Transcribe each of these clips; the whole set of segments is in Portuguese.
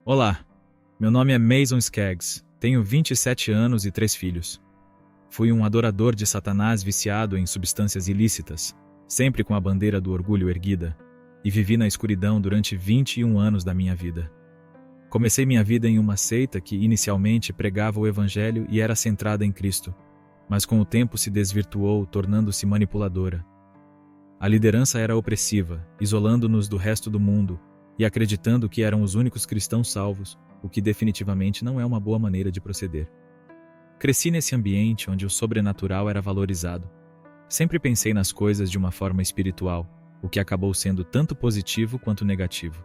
Olá, meu nome é Mason Skaggs, tenho 27 anos e 3 filhos. Fui um adorador de Satanás viciado em substâncias ilícitas, sempre com a bandeira do orgulho erguida, e vivi na escuridão durante 21 anos da minha vida. Comecei minha vida em uma seita que inicialmente pregava o Evangelho e era centrada em Cristo, mas com o tempo se desvirtuou, tornando-se manipuladora. A liderança era opressiva, isolando-nos do resto do mundo, e acreditando que eram os únicos cristãos salvos, o que definitivamente não é uma boa maneira de proceder. Cresci nesse ambiente onde o sobrenatural era valorizado. Sempre pensei nas coisas de uma forma espiritual, o que acabou sendo tanto positivo quanto negativo.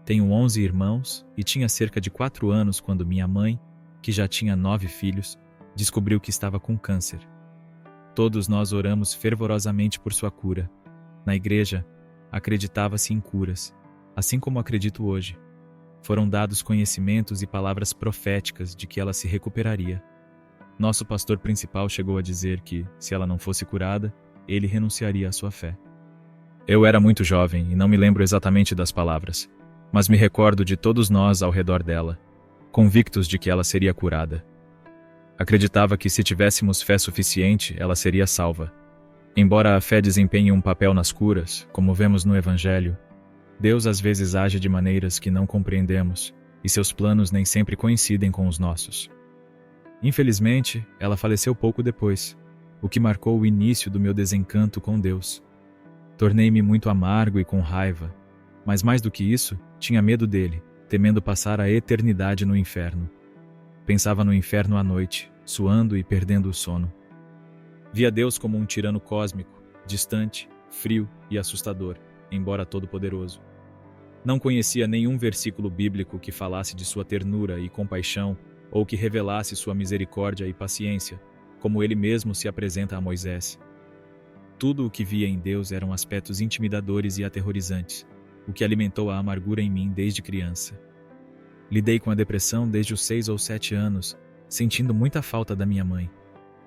Tenho 11 irmãos e tinha cerca de 4 anos quando minha mãe, que já tinha 9 filhos, descobriu que estava com câncer. Todos nós oramos fervorosamente por sua cura. Na igreja, acreditava-se em curas, assim como acredito hoje. Foram dados conhecimentos e palavras proféticas de que ela se recuperaria. Nosso pastor principal chegou a dizer que, se ela não fosse curada, ele renunciaria à sua fé. Eu era muito jovem e não me lembro exatamente das palavras, mas me recordo de todos nós ao redor dela, convictos de que ela seria curada. Acreditava que se tivéssemos fé suficiente, ela seria salva. Embora a fé desempenhe um papel nas curas, como vemos no Evangelho, Deus às vezes age de maneiras que não compreendemos, e seus planos nem sempre coincidem com os nossos. Infelizmente, ela faleceu pouco depois, o que marcou o início do meu desencanto com Deus. Tornei-me muito amargo e com raiva, mas mais do que isso, tinha medo dele, temendo passar a eternidade no inferno. Pensava no inferno à noite, suando e perdendo o sono. Via Deus como um tirano cósmico, distante, frio e assustador, embora todo-poderoso. Não conhecia nenhum versículo bíblico que falasse de sua ternura e compaixão ou que revelasse sua misericórdia e paciência, como ele mesmo se apresenta a Moisés. Tudo o que via em Deus eram aspectos intimidadores e aterrorizantes, o que alimentou a amargura em mim desde criança. Lidei com a depressão desde os 6 ou 7 anos, sentindo muita falta da minha mãe.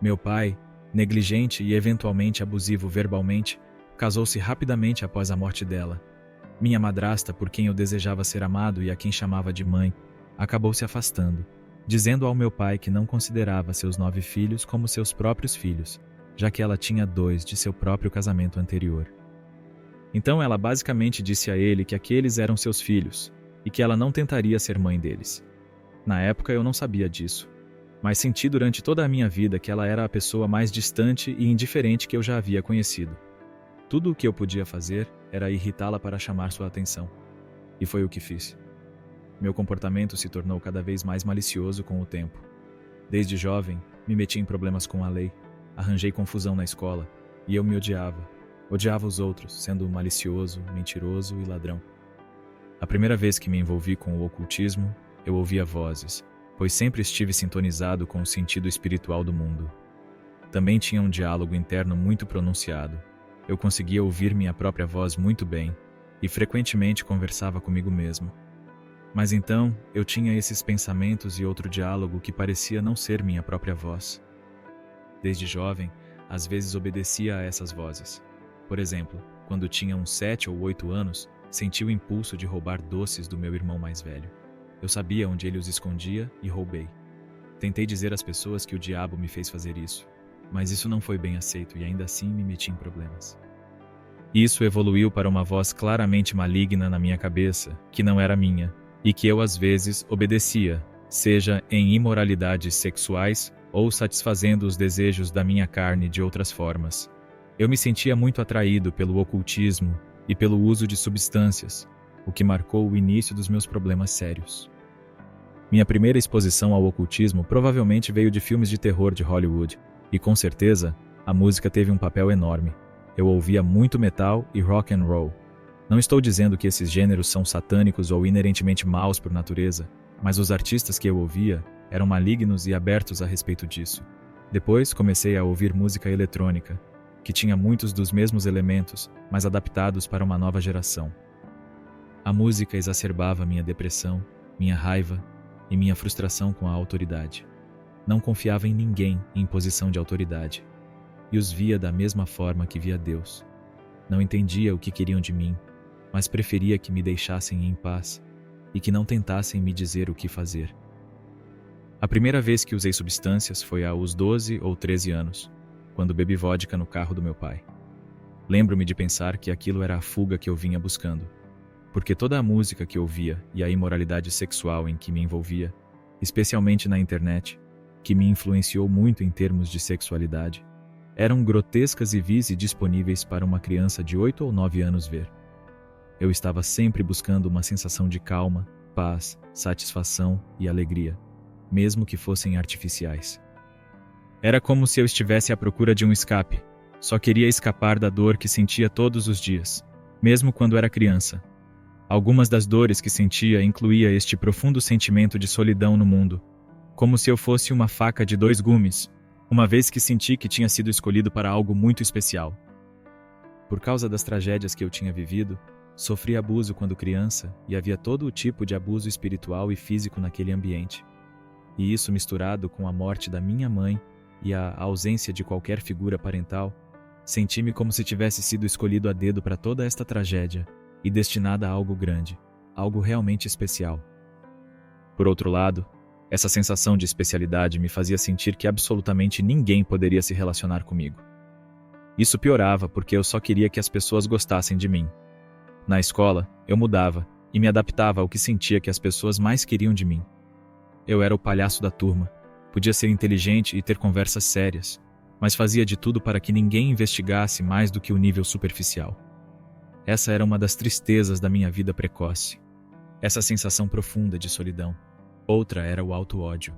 Meu pai, negligente e eventualmente abusivo verbalmente, casou-se rapidamente após a morte dela. Minha madrasta, por quem eu desejava ser amado e a quem chamava de mãe, acabou se afastando, dizendo ao meu pai que não considerava seus 9 filhos como seus próprios filhos, já que ela tinha 2 de seu próprio casamento anterior. Então ela basicamente disse a ele que aqueles eram seus filhos e que ela não tentaria ser mãe deles. Na época eu não sabia disso, mas senti durante toda a minha vida que ela era a pessoa mais distante e indiferente que eu já havia conhecido. Tudo o que eu podia fazer era irritá-la para chamar sua atenção. E foi o que fiz. Meu comportamento se tornou cada vez mais malicioso com o tempo. Desde jovem, me meti em problemas com a lei, arranjei confusão na escola, e eu me odiava. Odiava os outros, sendo malicioso, mentiroso e ladrão. A primeira vez que me envolvi com o ocultismo, eu ouvia vozes, pois sempre estive sintonizado com o sentido espiritual do mundo. Também tinha um diálogo interno muito pronunciado. Eu conseguia ouvir minha própria voz muito bem e frequentemente conversava comigo mesmo. Mas então, eu tinha esses pensamentos e outro diálogo que parecia não ser minha própria voz. Desde jovem, às vezes obedecia a essas vozes. Por exemplo, quando tinha uns 7 ou 8 anos, senti o impulso de roubar doces do meu irmão mais velho. Eu sabia onde ele os escondia e roubei. Tentei dizer às pessoas que o diabo me fez fazer isso, mas isso não foi bem aceito e ainda assim me meti em problemas. Isso evoluiu para uma voz claramente maligna na minha cabeça, que não era minha, e que eu às vezes obedecia, seja em imoralidades sexuais ou satisfazendo os desejos da minha carne de outras formas. Eu me sentia muito atraído pelo ocultismo e pelo uso de substâncias, o que marcou o início dos meus problemas sérios. Minha primeira exposição ao ocultismo provavelmente veio de filmes de terror de Hollywood, e com certeza, a música teve um papel enorme. Eu ouvia muito metal e rock and roll. Não estou dizendo que esses gêneros são satânicos ou inerentemente maus por natureza, mas os artistas que eu ouvia eram malignos e abertos a respeito disso. Depois comecei a ouvir música eletrônica, que tinha muitos dos mesmos elementos, mas adaptados para uma nova geração. A música exacerbava minha depressão, minha raiva e minha frustração com a autoridade. Não confiava em ninguém em posição de autoridade, e os via da mesma forma que via Deus. Não entendia o que queriam de mim, mas preferia que me deixassem em paz. e que não tentassem me dizer o que fazer. A primeira vez que usei substâncias foi aos 12 ou 13 anos, quando bebi vodka no carro do meu pai. Lembro-me de pensar que aquilo era a fuga que eu vinha buscando, porque toda a música que ouvia e a imoralidade sexual em que me envolvia, especialmente na internet, que me influenciou muito em termos de sexualidade, eram grotescas e vis e disponíveis para uma criança de 8 ou 9 anos ver. Eu estava sempre buscando uma sensação de calma, paz, satisfação e alegria, mesmo que fossem artificiais. Era como se eu estivesse à procura de um escape. Só queria escapar da dor que sentia todos os dias, mesmo quando era criança. Algumas das dores que sentia incluía este profundo sentimento de solidão no mundo, como se eu fosse uma faca de 2 gumes, uma vez que senti que tinha sido escolhido para algo muito especial. Por causa das tragédias que eu tinha vivido, sofri abuso quando criança e havia todo o tipo de abuso espiritual e físico naquele ambiente. E isso misturado com a morte da minha mãe e a ausência de qualquer figura parental, senti-me como se tivesse sido escolhido a dedo para toda esta tragédia e destinada a algo grande, algo realmente especial. Por outro lado, essa sensação de especialidade me fazia sentir que absolutamente ninguém poderia se relacionar comigo. Isso piorava porque eu só queria que as pessoas gostassem de mim. Na escola, eu mudava e me adaptava ao que sentia que as pessoas mais queriam de mim. Eu era o palhaço da turma, podia ser inteligente e ter conversas sérias, mas fazia de tudo para que ninguém investigasse mais do que o nível superficial. Essa era uma das tristezas da minha vida precoce. Essa sensação profunda de solidão. Outra era o auto-ódio.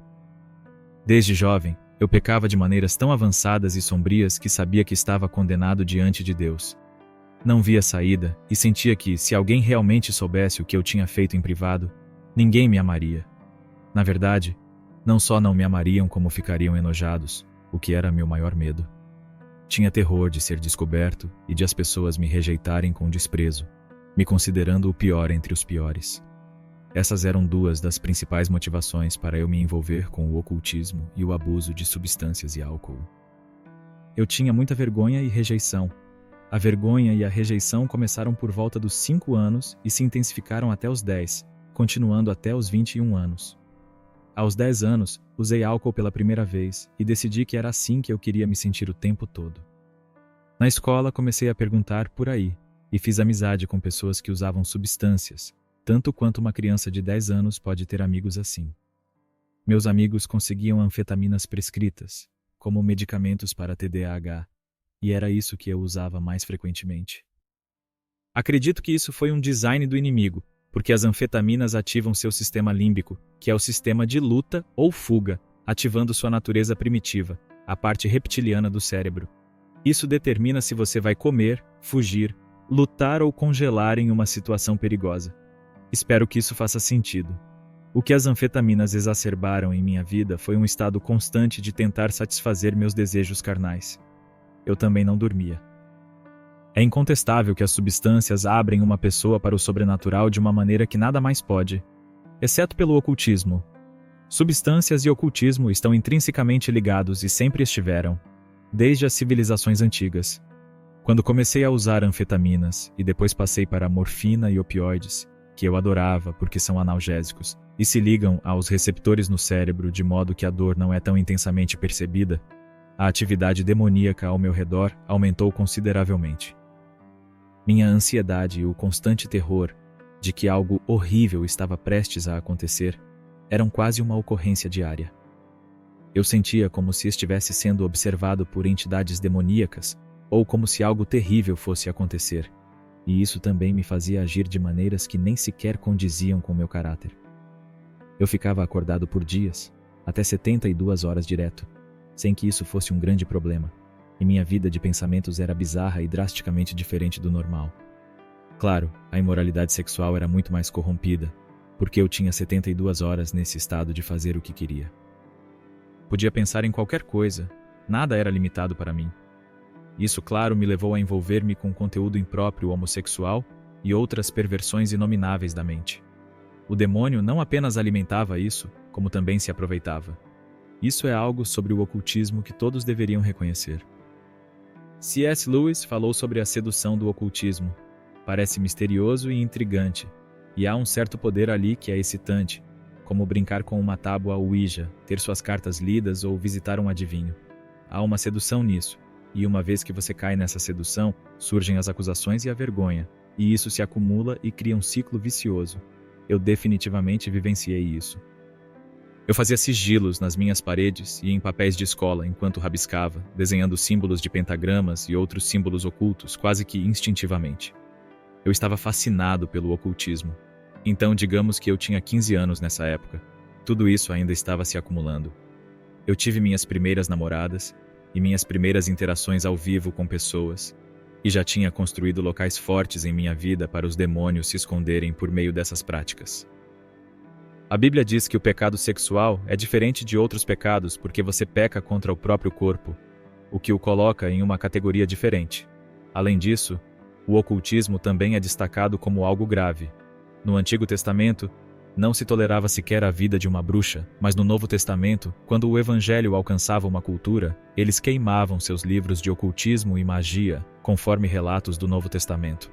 Desde jovem, eu pecava de maneiras tão avançadas e sombrias que sabia que estava condenado diante de Deus. Não via saída e sentia que, se alguém realmente soubesse o que eu tinha feito em privado, ninguém me amaria. Na verdade, não só não me amariam como ficariam enojados, o que era meu maior medo. Tinha terror de ser descoberto e de as pessoas me rejeitarem com desprezo, me considerando o pior entre os piores. Essas eram 2 das principais motivações para eu me envolver com o ocultismo e o abuso de substâncias e álcool. Eu tinha muita vergonha e rejeição. A vergonha e a rejeição começaram por volta dos 5 anos e se intensificaram até os 10, continuando até os 21 anos. Aos 10 anos, usei álcool pela primeira vez e decidi que era assim que eu queria me sentir o tempo todo. Na escola, comecei a perguntar por aí e fiz amizade com pessoas que usavam substâncias, tanto quanto uma criança de 10 anos pode ter amigos assim. Meus amigos conseguiam anfetaminas prescritas, como medicamentos para TDAH, e era isso que eu usava mais frequentemente. Acredito que isso foi um design do inimigo, porque as anfetaminas ativam seu sistema límbico, que é o sistema de luta ou fuga, ativando sua natureza primitiva, a parte reptiliana do cérebro. Isso determina se você vai comer, fugir, lutar ou congelar em uma situação perigosa. Espero que isso faça sentido. O que as anfetaminas exacerbaram em minha vida foi um estado constante de tentar satisfazer meus desejos carnais. Eu também não dormia. É incontestável que as substâncias abrem uma pessoa para o sobrenatural de uma maneira que nada mais pode, exceto pelo ocultismo. Substâncias e ocultismo estão intrinsecamente ligados e sempre estiveram, desde as civilizações antigas. Quando comecei a usar anfetaminas e depois passei para morfina e opioides, que eu adorava porque são analgésicos e se ligam aos receptores no cérebro de modo que a dor não é tão intensamente percebida, a atividade demoníaca ao meu redor aumentou consideravelmente. Minha ansiedade e o constante terror de que algo horrível estava prestes a acontecer eram quase uma ocorrência diária. Eu sentia como se estivesse sendo observado por entidades demoníacas ou como se algo terrível fosse acontecer, e isso também me fazia agir de maneiras que nem sequer condiziam com meu caráter. Eu ficava acordado por dias, até 72 horas direto, sem que isso fosse um grande problema. E minha vida de pensamentos era bizarra e drasticamente diferente do normal. Claro, a imoralidade sexual era muito mais corrompida, porque eu tinha 72 horas nesse estado de fazer o que queria. Podia pensar em qualquer coisa, nada era limitado para mim. Isso, claro, me levou a envolver-me com conteúdo impróprio homossexual e outras perversões inomináveis da mente. O demônio não apenas alimentava isso, como também se aproveitava. Isso é algo sobre o ocultismo que todos deveriam reconhecer. C.S. Lewis falou sobre a sedução do ocultismo. Parece misterioso e intrigante, E há um certo poder ali que é excitante, como brincar com uma tábua Ouija, ter suas cartas lidas ou visitar um adivinho. Há uma sedução nisso, e uma vez que você cai nessa sedução, surgem as acusações e a vergonha, e isso se acumula e cria um ciclo vicioso. Eu definitivamente vivenciei isso. Eu fazia sigilos nas minhas paredes e em papéis de escola enquanto rabiscava, desenhando símbolos de pentagramas e outros símbolos ocultos quase que instintivamente. Eu estava fascinado pelo ocultismo. Então, digamos que eu tinha 15 anos nessa época. Tudo isso ainda estava se acumulando. Eu tive minhas primeiras namoradas e minhas primeiras interações ao vivo com pessoas, e já tinha construído locais fortes em minha vida para os demônios se esconderem por meio dessas práticas. A Bíblia diz que o pecado sexual é diferente de outros pecados porque você peca contra o próprio corpo, o que o coloca em uma categoria diferente. Além disso, o ocultismo também é destacado como algo grave. No Antigo Testamento, não se tolerava sequer a vida de uma bruxa, mas no Novo Testamento, quando o Evangelho alcançava uma cultura, eles queimavam seus livros de ocultismo e magia, conforme relatos do Novo Testamento.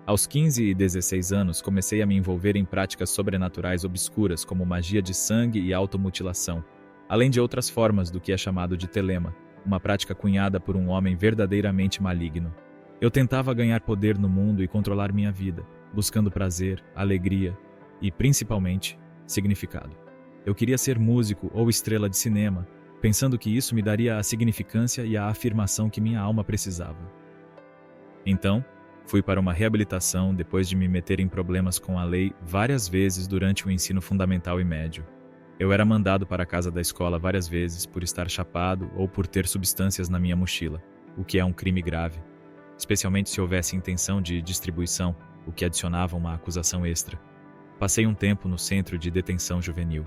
Aos 15 e 16 anos, comecei a me envolver em práticas sobrenaturais obscuras como magia de sangue e automutilação, além de outras formas do que é chamado de telema, uma prática cunhada por um homem verdadeiramente maligno. Eu tentava ganhar poder no mundo e controlar minha vida, buscando prazer, alegria e, principalmente, significado. Eu queria ser músico ou estrela de cinema, pensando que isso me daria a significância e a afirmação que minha alma precisava. Então, fui para uma reabilitação depois de me meter em problemas com a lei várias vezes durante o ensino fundamental e médio. Eu era mandado para a casa da escola várias vezes por estar chapado ou por ter substâncias na minha mochila, o que é um crime grave, especialmente se houvesse intenção de distribuição, o que adicionava uma acusação extra. Passei um tempo no centro de detenção juvenil.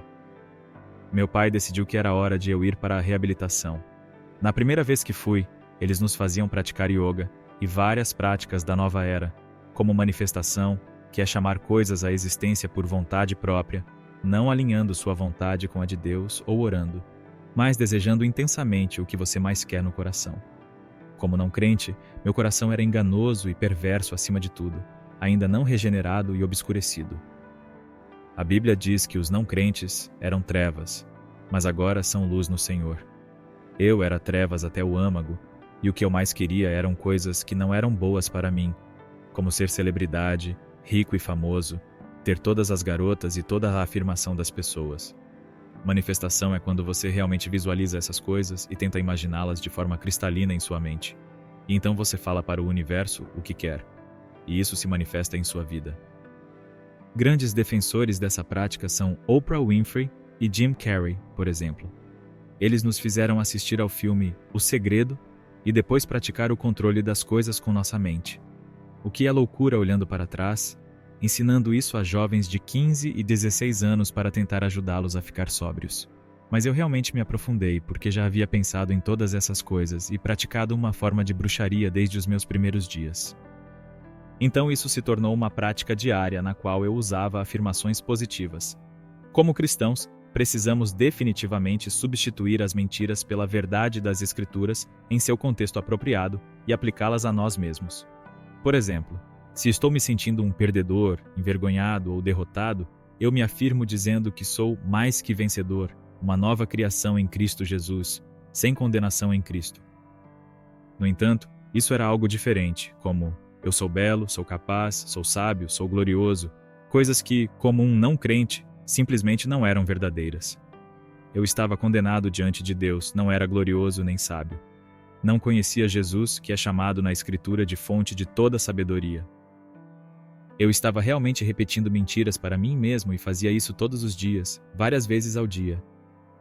Meu pai decidiu que era hora de eu ir para a reabilitação. Na primeira vez que fui, eles nos faziam praticar yoga e várias práticas da nova era, como manifestação, que é chamar coisas à existência por vontade própria, não alinhando sua vontade com a de Deus ou orando, mas desejando intensamente o que você mais quer no coração. Como não crente, meu coração era enganoso e perverso acima de tudo, ainda não regenerado e obscurecido. A Bíblia diz que os não crentes eram trevas, mas agora são luz no Senhor. Eu era trevas até o âmago, e o que eu mais queria eram coisas que não eram boas para mim, como ser celebridade, rico e famoso, ter todas as garotas e toda a afirmação das pessoas. Manifestação é quando você realmente visualiza essas coisas e tenta imaginá-las de forma cristalina em sua mente. E então você fala para o universo o que quer, e isso se manifesta em sua vida. Grandes defensores dessa prática são Oprah Winfrey e Jim Carrey, por exemplo. Eles nos fizeram assistir ao filme O Segredo e depois praticar o controle das coisas com nossa mente. O que é loucura olhando para trás, ensinando isso a jovens de 15 e 16 anos para tentar ajudá-los a ficar sóbrios. Mas eu realmente me aprofundei porque já havia pensado em todas essas coisas e praticado uma forma de bruxaria desde os meus primeiros dias. Então isso se tornou uma prática diária na qual eu usava afirmações positivas. Como cristãos, precisamos definitivamente substituir as mentiras pela verdade das Escrituras em seu contexto apropriado e aplicá-las a nós mesmos. Por exemplo, se estou me sentindo um perdedor, envergonhado ou derrotado, eu me afirmo dizendo que sou mais que vencedor, uma nova criação em Cristo Jesus, sem condenação em Cristo. No entanto, isso era algo diferente, como eu sou belo, sou capaz, sou sábio, sou glorioso, coisas que, como um não crente, simplesmente não eram verdadeiras. Eu estava condenado diante de Deus, não era glorioso nem sábio. Não conhecia Jesus, que é chamado na Escritura de fonte de toda sabedoria. Eu estava realmente repetindo mentiras para mim mesmo e fazia isso todos os dias, várias vezes ao dia.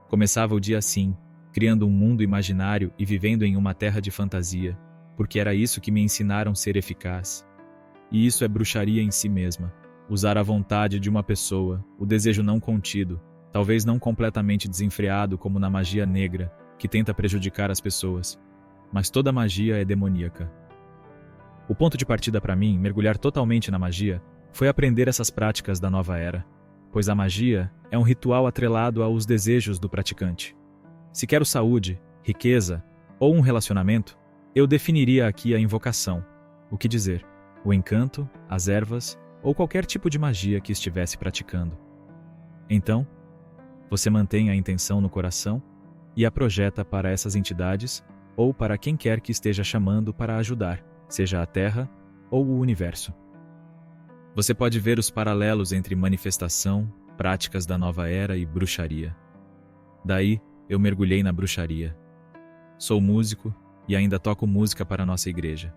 Começava o dia assim, criando um mundo imaginário e vivendo em uma terra de fantasia, porque era isso que me ensinaram ser eficaz. E isso é bruxaria em si mesma. Usar a vontade de uma pessoa, o desejo não contido, talvez não completamente desenfreado como na magia negra, que tenta prejudicar as pessoas. Mas toda magia é demoníaca. O ponto de partida para mim, mergulhar totalmente na magia, foi aprender essas práticas da nova era, pois a magia é um ritual atrelado aos desejos do praticante. Se quero saúde, riqueza ou um relacionamento, eu definiria aqui a invocação, o que dizer, o encanto, as ervas ou qualquer tipo de magia que estivesse praticando. Então, você mantém a intenção no coração e a projeta para essas entidades ou para quem quer que esteja chamando para ajudar, seja a Terra ou o Universo. Você pode ver os paralelos entre manifestação, práticas da nova era e bruxaria. Daí, eu mergulhei na bruxaria. Sou músico e ainda toco música para a nossa igreja.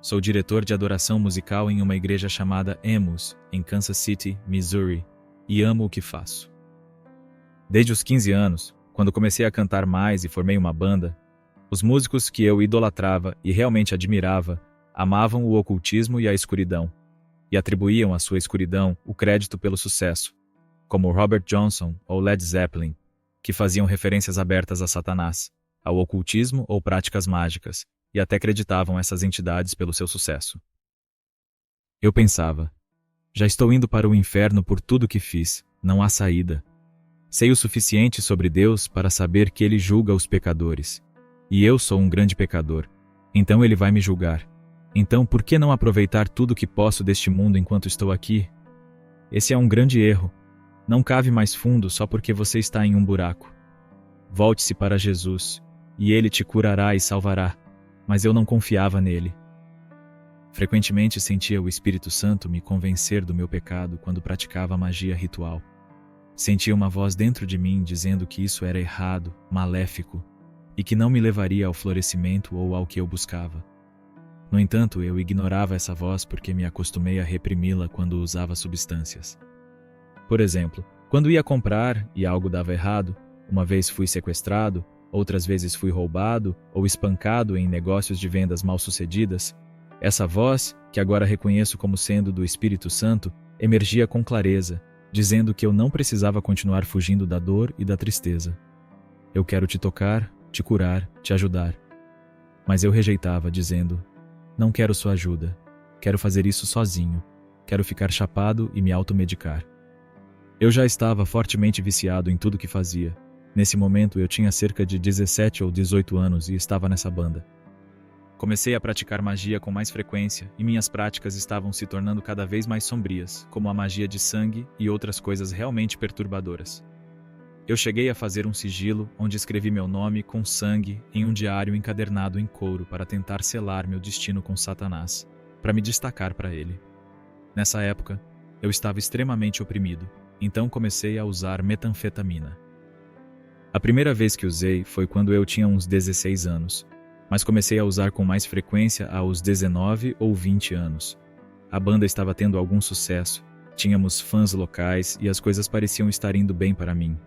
Sou diretor de adoração musical em uma igreja chamada Amos, em Kansas City, Missouri, e amo o que faço. Desde os 15 anos, quando comecei a cantar mais e formei uma banda, os músicos que eu idolatrava e realmente admirava amavam o ocultismo e a escuridão, e atribuíam à sua escuridão o crédito pelo sucesso, como Robert Johnson ou Led Zeppelin, que faziam referências abertas a Satanás, ao ocultismo ou práticas mágicas, e até acreditavam essas entidades pelo seu sucesso. Eu pensava, já estou indo para o inferno por tudo que fiz, não há saída. Sei o suficiente sobre Deus para saber que Ele julga os pecadores. E eu sou um grande pecador, então Ele vai me julgar. Então, por que não aproveitar tudo que posso deste mundo enquanto estou aqui? Esse é um grande erro. Não cave mais fundo só porque você está em um buraco. Volte-se para Jesus, e Ele te curará e salvará, mas eu não confiava nele. Frequentemente sentia o Espírito Santo me convencer do meu pecado quando praticava magia ritual. Sentia uma voz dentro de mim dizendo que isso era errado, maléfico, e que não me levaria ao florescimento ou ao que eu buscava. No entanto, eu ignorava essa voz porque me acostumei a reprimi-la quando usava substâncias. Por exemplo, quando ia comprar e algo dava errado, uma vez fui sequestrado, outras vezes fui roubado ou espancado em negócios de vendas mal-sucedidas, essa voz, que agora reconheço como sendo do Espírito Santo, emergia com clareza, dizendo que eu não precisava continuar fugindo da dor e da tristeza. Eu quero te tocar, te curar, te ajudar. Mas eu rejeitava, dizendo, não quero sua ajuda, quero fazer isso sozinho, quero ficar chapado e me automedicar. Eu já estava fortemente viciado em tudo que fazia. Nesse momento eu tinha cerca de 17 ou 18 anos e estava nessa banda. Comecei a praticar magia com mais frequência e minhas práticas estavam se tornando cada vez mais sombrias, como a magia de sangue e outras coisas realmente perturbadoras. Eu cheguei a fazer um sigilo onde escrevi meu nome com sangue em um diário encadernado em couro para tentar selar meu destino com Satanás, para me destacar para ele. Nessa época, eu estava extremamente oprimido, então comecei a usar metanfetamina. A primeira vez que usei foi quando eu tinha uns 16 anos, mas comecei a usar com mais frequência aos 19 ou 20 anos. A banda estava tendo algum sucesso, tínhamos fãs locais e as coisas pareciam estar indo bem para mim.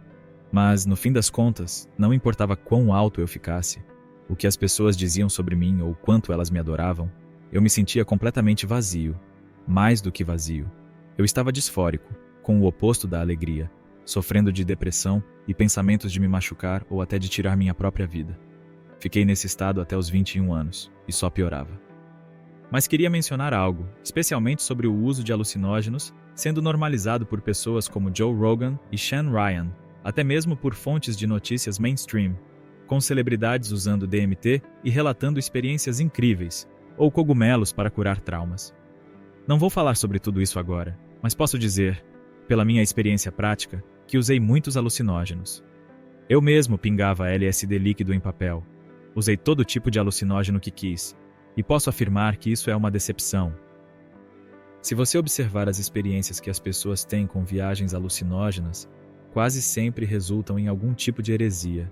Mas, no fim das contas, não importava quão alto eu ficasse, o que as pessoas diziam sobre mim ou quanto elas me adoravam, eu me sentia completamente vazio, mais do que vazio. Eu estava disfórico, com o oposto da alegria, sofrendo de depressão e pensamentos de me machucar ou até de tirar minha própria vida. Fiquei nesse estado até os 21 anos, e só piorava. Mas queria mencionar algo, especialmente sobre o uso de alucinógenos, sendo normalizado por pessoas como Joe Rogan e Sean Ryan, até mesmo por fontes de notícias mainstream, com celebridades usando DMT e relatando experiências incríveis, ou cogumelos para curar traumas. Não vou falar sobre tudo isso agora, mas posso dizer, pela minha experiência prática, que usei muitos alucinógenos. Eu mesmo pingava LSD líquido em papel. Usei todo tipo de alucinógeno que quis, e posso afirmar que isso é uma decepção. Se você observar as experiências que as pessoas têm com viagens alucinógenas, quase sempre resultam em algum tipo de heresia.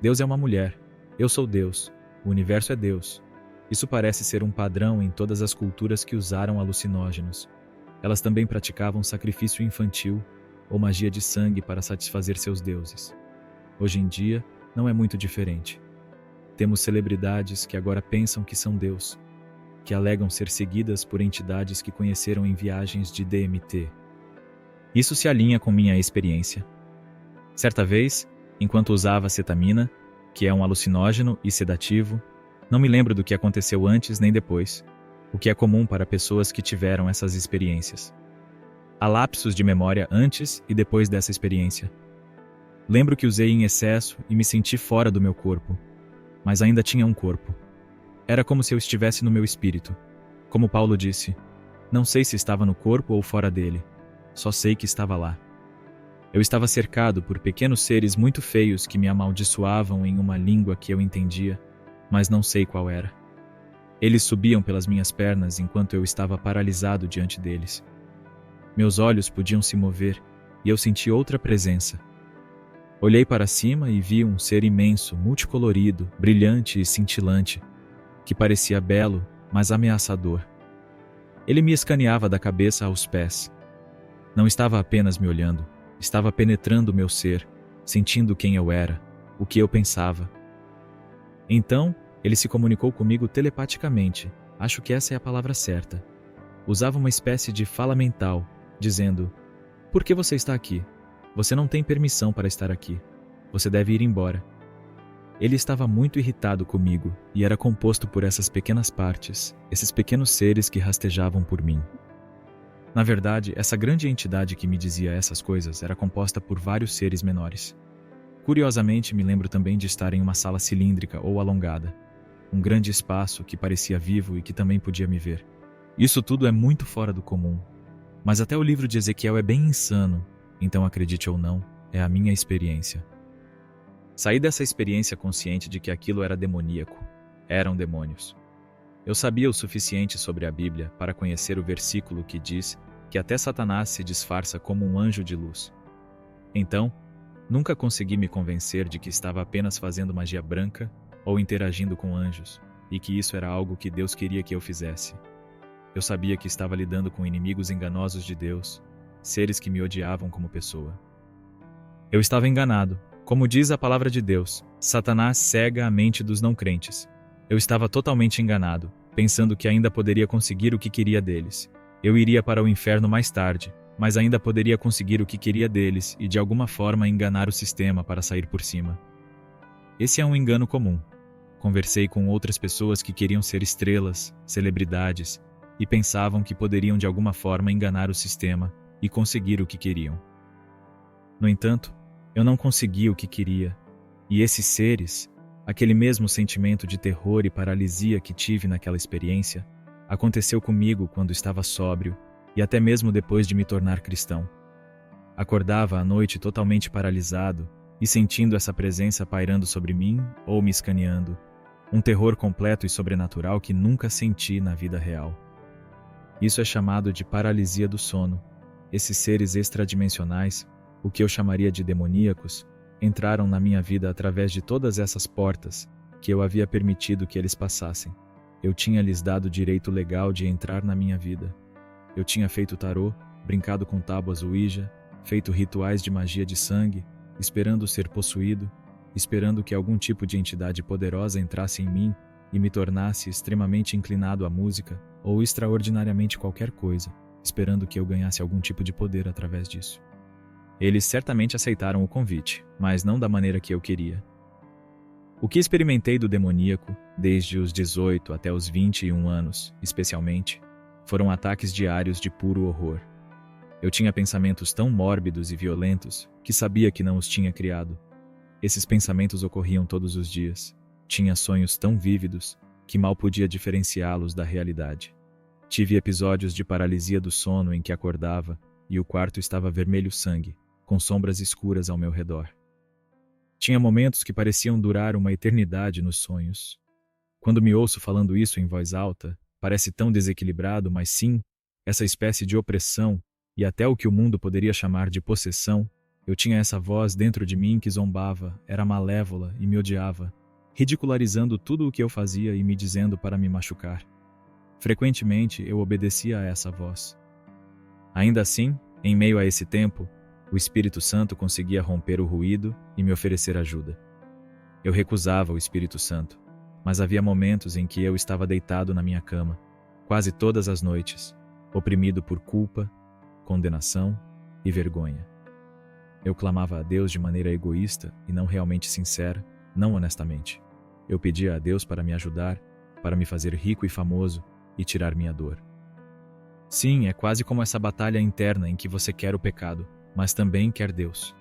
Deus é uma mulher, eu sou Deus, o universo é Deus. Isso parece ser um padrão em todas as culturas que usaram alucinógenos. Elas também praticavam sacrifício infantil ou magia de sangue para satisfazer seus deuses. Hoje em dia, não é muito diferente. Temos celebridades que agora pensam que são Deus, que alegam ser seguidas por entidades que conheceram em viagens de DMT. Isso se alinha com minha experiência. Certa vez, enquanto usava cetamina, que é um alucinógeno e sedativo, não me lembro do que aconteceu antes nem depois, o que é comum para pessoas que tiveram essas experiências. Há lapsos de memória antes e depois dessa experiência. Lembro que usei em excesso e me senti fora do meu corpo, mas ainda tinha um corpo. Era como se eu estivesse no meu espírito. Como Paulo disse, Não sei se estava no corpo ou fora dele. Só sei que estava lá. Eu estava cercado por pequenos seres muito feios que me amaldiçoavam em uma língua que eu entendia, mas não sei qual era. Eles subiam pelas minhas pernas enquanto eu estava paralisado diante deles. Meus olhos podiam se mover e eu senti outra presença. Olhei para cima e vi um ser imenso, multicolorido, brilhante e cintilante, que parecia belo, mas ameaçador. Ele me escaneava da cabeça aos pés. Não estava apenas me olhando, estava penetrando o meu ser, sentindo quem eu era, o que eu pensava. Então, ele se comunicou comigo telepaticamente, acho que essa é a palavra certa. Usava uma espécie de fala mental, dizendo: "Por que você está aqui? Você não tem permissão para estar aqui. Você deve ir embora." Ele estava muito irritado comigo e era composto por essas pequenas partes, esses pequenos seres que rastejavam por mim. Na verdade, essa grande entidade que me dizia essas coisas era composta por vários seres menores. Curiosamente, me lembro também de estar em uma sala cilíndrica ou alongada, um grande espaço que parecia vivo e que também podia me ver. Isso tudo é muito fora do comum, mas até o livro de Ezequiel é bem insano, então acredite ou não, é a minha experiência. Saí dessa experiência consciente de que aquilo era demoníaco. Eram demônios. Eu sabia o suficiente sobre a Bíblia para conhecer o versículo que diz que até Satanás se disfarça como um anjo de luz. Então, nunca consegui me convencer de que estava apenas fazendo magia branca ou interagindo com anjos, e que isso era algo que Deus queria que eu fizesse. Eu sabia que estava lidando com inimigos enganosos de Deus, seres que me odiavam como pessoa. Eu estava enganado. Como diz a palavra de Deus, Satanás cega a mente dos não crentes. Eu estava totalmente enganado, pensando que ainda poderia conseguir o que queria deles. Eu iria para o inferno mais tarde, mas ainda poderia conseguir o que queria deles e de alguma forma enganar o sistema para sair por cima. Esse é um engano comum. Conversei com outras pessoas que queriam ser estrelas, celebridades, e pensavam que poderiam de alguma forma enganar o sistema e conseguir o que queriam. No entanto, eu não consegui o que queria, e esses seres, aquele mesmo sentimento de terror e paralisia que tive naquela experiência, aconteceu comigo quando estava sóbrio e até mesmo depois de me tornar cristão. Acordava à noite totalmente paralisado e sentindo essa presença pairando sobre mim ou me escaneando, um terror completo e sobrenatural que nunca senti na vida real. Isso é chamado de paralisia do sono. Esses seres extradimensionais, o que eu chamaria de demoníacos, entraram na minha vida através de todas essas portas que eu havia permitido que eles passassem. Eu tinha lhes dado o direito legal de entrar na minha vida. Eu tinha feito tarô, brincado com tábuas Ouija, feito rituais de magia de sangue, esperando ser possuído, esperando que algum tipo de entidade poderosa entrasse em mim e me tornasse extremamente inclinado à música ou extraordinariamente qualquer coisa, esperando que eu ganhasse algum tipo de poder através disso. Eles certamente aceitaram o convite, mas não da maneira que eu queria. O que experimentei do demoníaco, desde os 18 até os 21 anos, especialmente, foram ataques diários de puro horror. Eu tinha pensamentos tão mórbidos e violentos que sabia que não os tinha criado. Esses pensamentos ocorriam todos os dias. Tinha sonhos tão vívidos que mal podia diferenciá-los da realidade. Tive episódios de paralisia do sono em que acordava e o quarto estava vermelho sangue, com sombras escuras ao meu redor. Tinha momentos que pareciam durar uma eternidade nos sonhos. Quando me ouço falando isso em voz alta, parece tão desequilibrado, mas sim, essa espécie de opressão e até o que o mundo poderia chamar de possessão, eu tinha essa voz dentro de mim que zombava, era malévola e me odiava, ridicularizando tudo o que eu fazia e me dizendo para me machucar. Frequentemente eu obedecia a essa voz. Ainda assim, em meio a esse tempo, o Espírito Santo conseguia romper o ruído e me oferecer ajuda. Eu recusava o Espírito Santo, mas havia momentos em que eu estava deitado na minha cama, quase todas as noites, oprimido por culpa, condenação e vergonha. Eu clamava a Deus de maneira egoísta e não realmente sincera, não honestamente. Eu pedia a Deus para me ajudar, para me fazer rico e famoso e tirar minha dor. Sim, é quase como essa batalha interna em que você quer o pecado, mas também quer Deus.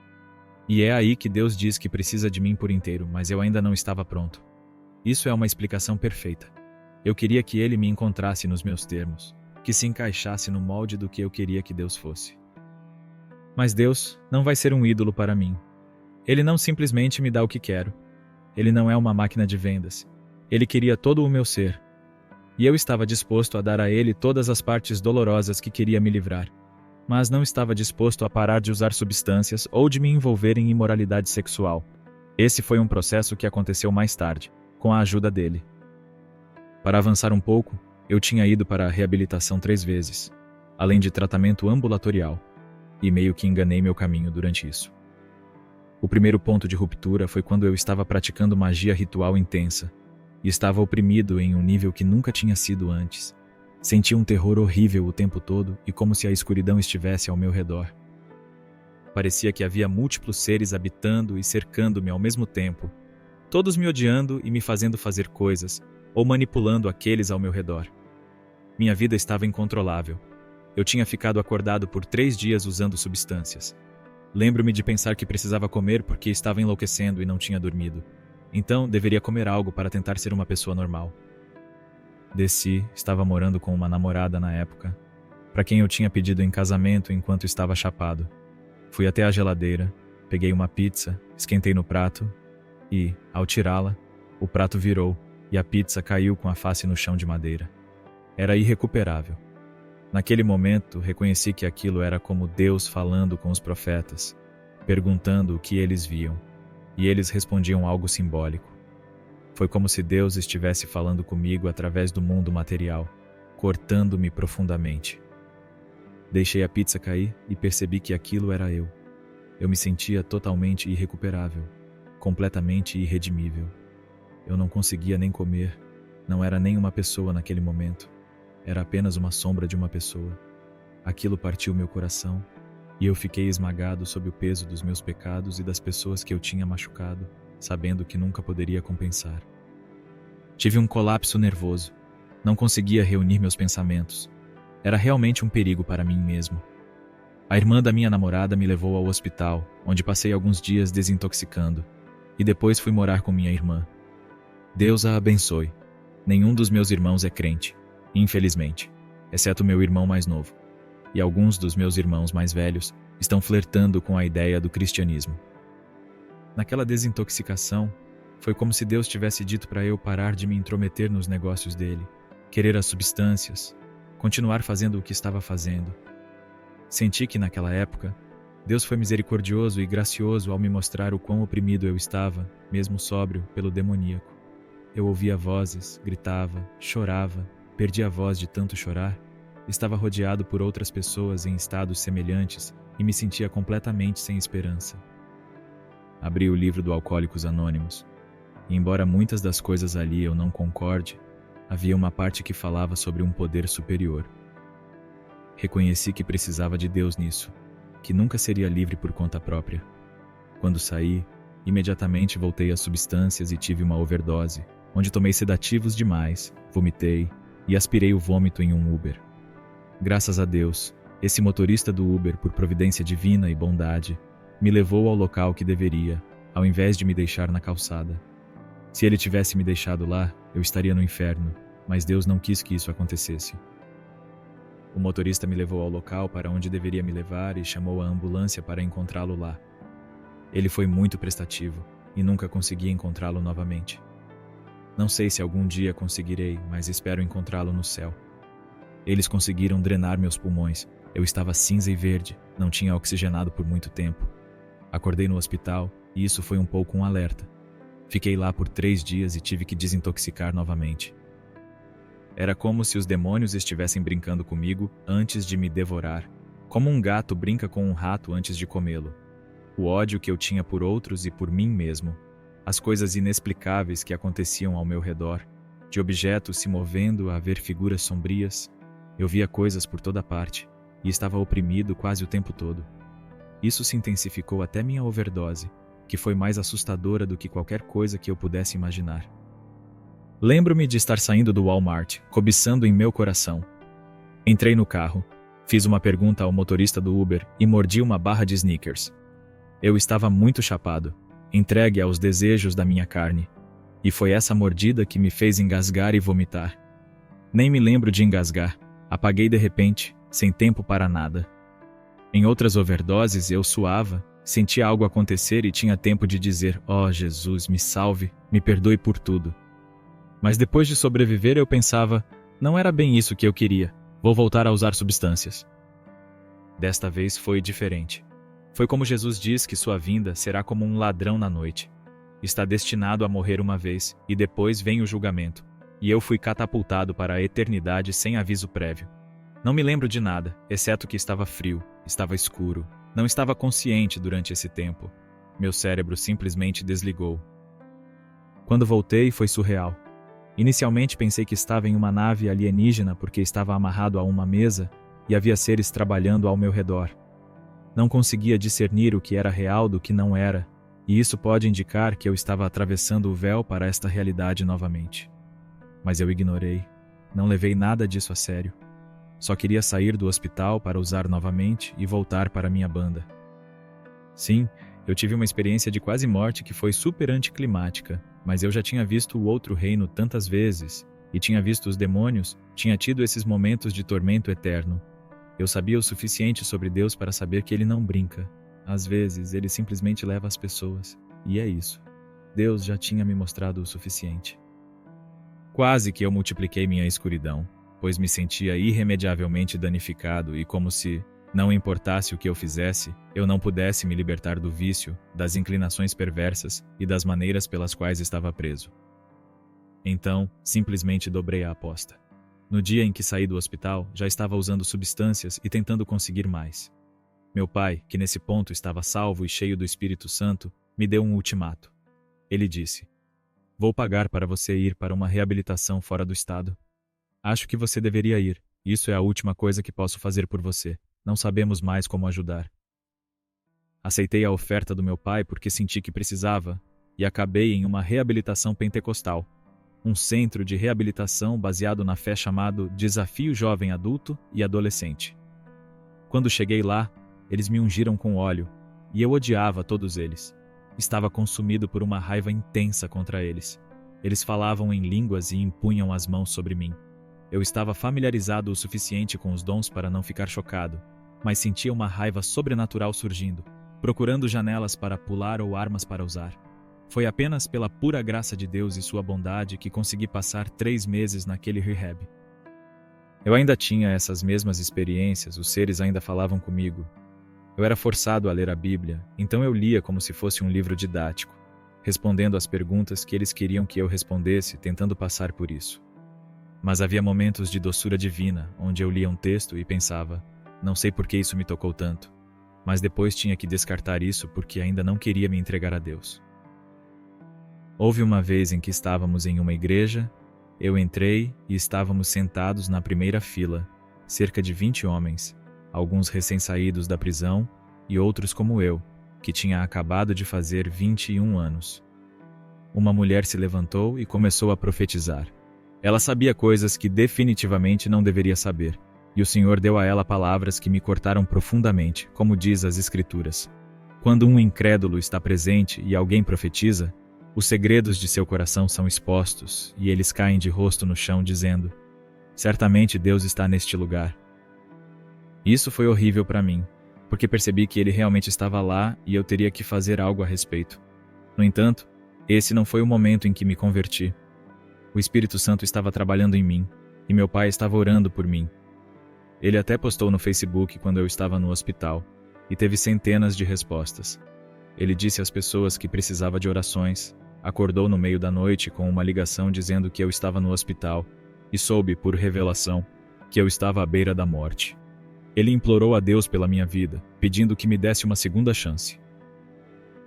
E é aí que Deus diz que precisa de mim por inteiro, mas eu ainda não estava pronto. Isso é uma explicação perfeita. Eu queria que Ele me encontrasse nos meus termos, que se encaixasse no molde do que eu queria que Deus fosse. Mas Deus não vai ser um ídolo para mim. Ele não simplesmente me dá o que quero. Ele não é uma máquina de vendas. Ele queria todo o meu ser. E eu estava disposto a dar a ele todas as partes dolorosas que queria me livrar. Mas não estava disposto a parar de usar substâncias ou de me envolver em imoralidade sexual. Esse foi um processo que aconteceu mais tarde, com a ajuda dele. Para avançar um pouco, eu tinha ido para a reabilitação 3 vezes, além de tratamento ambulatorial, e meio que enganei meu caminho durante isso. O primeiro ponto de ruptura foi quando eu estava praticando magia ritual intensa, e estava oprimido em um nível que nunca tinha sido antes. Senti um terror horrível o tempo todo e como se a escuridão estivesse ao meu redor. Parecia que havia múltiplos seres habitando e cercando-me ao mesmo tempo, todos me odiando e me fazendo fazer coisas, ou manipulando aqueles ao meu redor. Minha vida estava incontrolável. Eu tinha ficado acordado por 3 dias usando substâncias. Lembro-me de pensar que precisava comer porque estava enlouquecendo e não tinha dormido. Então, deveria comer algo para tentar ser uma pessoa normal. Desci, estava morando com uma namorada na época, para quem eu tinha pedido em casamento enquanto estava chapado. Fui até a geladeira, peguei uma pizza, esquentei no prato e, ao tirá-la, o prato virou e a pizza caiu com a face no chão de madeira. Era irrecuperável. Naquele momento, reconheci que aquilo era como Deus falando com os profetas, perguntando o que eles viam, e eles respondiam algo simbólico. Foi como se Deus estivesse falando comigo através do mundo material, cortando-me profundamente. Deixei a pizza cair e percebi que aquilo era eu. Eu me sentia totalmente irrecuperável, completamente irredimível. Eu não conseguia nem comer, não era nem uma pessoa naquele momento. Era apenas uma sombra de uma pessoa. Aquilo partiu meu coração, e eu fiquei esmagado sob o peso dos meus pecados e das pessoas que eu tinha machucado, sabendo que nunca poderia compensar. Tive um colapso nervoso. Não conseguia reunir meus pensamentos. Era realmente um perigo para mim mesmo. A irmã da minha namorada me levou ao hospital, onde passei alguns dias desintoxicando, e depois fui morar com minha irmã. Deus a abençoe. Nenhum dos meus irmãos é crente, infelizmente, exceto meu irmão mais novo. E alguns dos meus irmãos mais velhos estão flertando com a ideia do cristianismo. Naquela desintoxicação, foi como se Deus tivesse dito para eu parar de me intrometer nos negócios dele, querer as substâncias, continuar fazendo o que estava fazendo. Senti que naquela época, Deus foi misericordioso e gracioso ao me mostrar o quão oprimido eu estava, mesmo sóbrio, pelo demoníaco. Eu ouvia vozes, gritava, chorava, perdi a voz de tanto chorar, estava rodeado por outras pessoas em estados semelhantes e me sentia completamente sem esperança. Abri o livro do Alcoólicos Anônimos, e embora muitas das coisas ali eu não concorde, havia uma parte que falava sobre um poder superior. Reconheci que precisava de Deus nisso, que nunca seria livre por conta própria. Quando saí, imediatamente voltei às substâncias e tive uma overdose, onde tomei sedativos demais, vomitei e aspirei o vômito em um Uber. Graças a Deus, esse motorista do Uber, por providência divina e bondade, me levou ao local que deveria, ao invés de me deixar na calçada. Se ele tivesse me deixado lá, eu estaria no inferno, mas Deus não quis que isso acontecesse. O motorista me levou ao local para onde deveria me levar e chamou a ambulância para encontrá-lo lá. Ele foi muito prestativo e nunca consegui encontrá-lo novamente. Não sei se algum dia conseguirei, mas espero encontrá-lo no céu. Eles conseguiram drenar meus pulmões. Eu estava cinza e verde, não tinha oxigenado por muito tempo. Acordei no hospital e isso foi um pouco um alerta. Fiquei lá por 3 dias e tive que desintoxicar novamente. Era como se os demônios estivessem brincando comigo antes de me devorar, como um gato brinca com um rato antes de comê-lo. O ódio que eu tinha por outros e por mim mesmo, as coisas inexplicáveis que aconteciam ao meu redor, de objetos se movendo a ver figuras sombrias. Eu via coisas por toda parte e estava oprimido quase o tempo todo. Isso se intensificou até minha overdose, que foi mais assustadora do que qualquer coisa que eu pudesse imaginar. Lembro-me de estar saindo do Walmart, cobiçando em meu coração. Entrei no carro, fiz uma pergunta ao motorista do Uber e mordi uma barra de Snickers. Eu estava muito chapado, entregue aos desejos da minha carne, e foi essa mordida que me fez engasgar e vomitar. Nem me lembro de engasgar, Apaguei de repente, sem tempo para nada. Em outras overdoses eu suava, sentia algo acontecer e tinha tempo de dizer: "Oh, Jesus, me salve, me perdoe por tudo." Mas depois de sobreviver eu pensava: não era bem isso que eu queria, vou voltar a usar substâncias. Desta vez foi diferente. Foi como Jesus diz que sua vinda será como um ladrão na noite. Está destinado a morrer uma vez, e depois vem o julgamento. E eu fui catapultado para a eternidade sem aviso prévio. Não me lembro de nada, exceto que estava frio, estava escuro, não estava consciente durante esse tempo. Meu cérebro simplesmente desligou. Quando voltei, foi surreal. Inicialmente pensei que estava em uma nave alienígena porque estava amarrado a uma mesa e havia seres trabalhando ao meu redor. Não conseguia discernir o que era real do que não era, e isso pode indicar que eu estava atravessando o véu para esta realidade novamente. Mas eu ignorei, não levei nada disso a sério. Só queria sair do hospital para usar novamente e voltar para minha banda. Sim, eu tive uma experiência de quase morte que foi super anticlimática, mas eu já tinha visto o outro reino tantas vezes, e tinha visto os demônios, tinha tido esses momentos de tormento eterno. Eu sabia o suficiente sobre Deus para saber que Ele não brinca. Às vezes, Ele simplesmente leva as pessoas, e é isso. Deus já tinha me mostrado o suficiente. Quase que eu multipliquei minha escuridão, pois me sentia irremediavelmente danificado e como se, não importasse o que eu fizesse, eu não pudesse me libertar do vício, das inclinações perversas e das maneiras pelas quais estava preso. Então, simplesmente dobrei a aposta. No dia em que saí do hospital, já estava usando substâncias e tentando conseguir mais. Meu pai, que nesse ponto estava salvo e cheio do Espírito Santo, me deu um ultimato. Ele disse: "Vou pagar para você ir para uma reabilitação fora do estado. Acho que você deveria ir. Isso é a última coisa que posso fazer por você. Não sabemos mais como ajudar." Aceitei a oferta do meu pai porque senti que precisava e acabei em uma reabilitação pentecostal, um centro de reabilitação baseado na fé chamado Desafio Jovem Adulto e Adolescente. Quando cheguei lá, eles me ungiram com óleo e eu odiava todos eles. Estava consumido por uma raiva intensa contra eles. Eles falavam em línguas e impunham as mãos sobre mim. Eu estava familiarizado o suficiente com os dons para não ficar chocado, mas sentia uma raiva sobrenatural surgindo, procurando janelas para pular ou armas para usar. Foi apenas pela pura graça de Deus e sua bondade que consegui passar 3 meses naquele rehab. Eu ainda tinha essas mesmas experiências, os seres ainda falavam comigo. Eu era forçado a ler a Bíblia, então eu lia como se fosse um livro didático, respondendo às perguntas que eles queriam que eu respondesse, tentando passar por isso. Mas havia momentos de doçura divina, onde eu lia um texto e pensava: não sei por que isso me tocou tanto, mas depois tinha que descartar isso porque ainda não queria me entregar a Deus. Houve uma vez em que estávamos em uma igreja, eu entrei e estávamos sentados na primeira fila, cerca de 20 homens, alguns recém-saídos da prisão e outros como eu, que tinha acabado de fazer 21 anos. Uma mulher se levantou e começou a profetizar. Ela sabia coisas que definitivamente não deveria saber, e o Senhor deu a ela palavras que me cortaram profundamente, como diz as Escrituras. Quando um incrédulo está presente e alguém profetiza, os segredos de seu coração são expostos e eles caem de rosto no chão dizendo: certamente Deus está neste lugar. Isso foi horrível para mim, porque percebi que ele realmente estava lá e eu teria que fazer algo a respeito. No entanto, esse não foi o momento em que me converti. O Espírito Santo estava trabalhando em mim e meu pai estava orando por mim. Ele até postou no Facebook quando eu estava no hospital e teve centenas de respostas. Ele disse às pessoas que precisava de orações, acordou no meio da noite com uma ligação dizendo que eu estava no hospital e soube, por revelação, que eu estava à beira da morte. Ele implorou a Deus pela minha vida, pedindo que me desse uma segunda chance.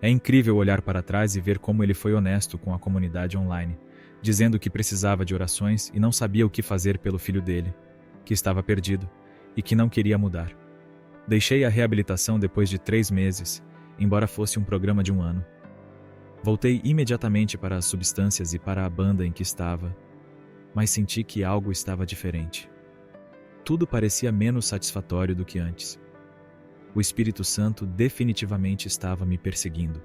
É incrível olhar para trás e ver como ele foi honesto com a comunidade online, dizendo que precisava de orações e não sabia o que fazer pelo filho dele, que estava perdido e que não queria mudar. Deixei a reabilitação depois de 3 meses, embora fosse um programa de 1 ano. Voltei imediatamente para as substâncias e para a banda em que estava, mas senti que algo estava diferente. Tudo parecia menos satisfatório do que antes. O Espírito Santo definitivamente estava me perseguindo.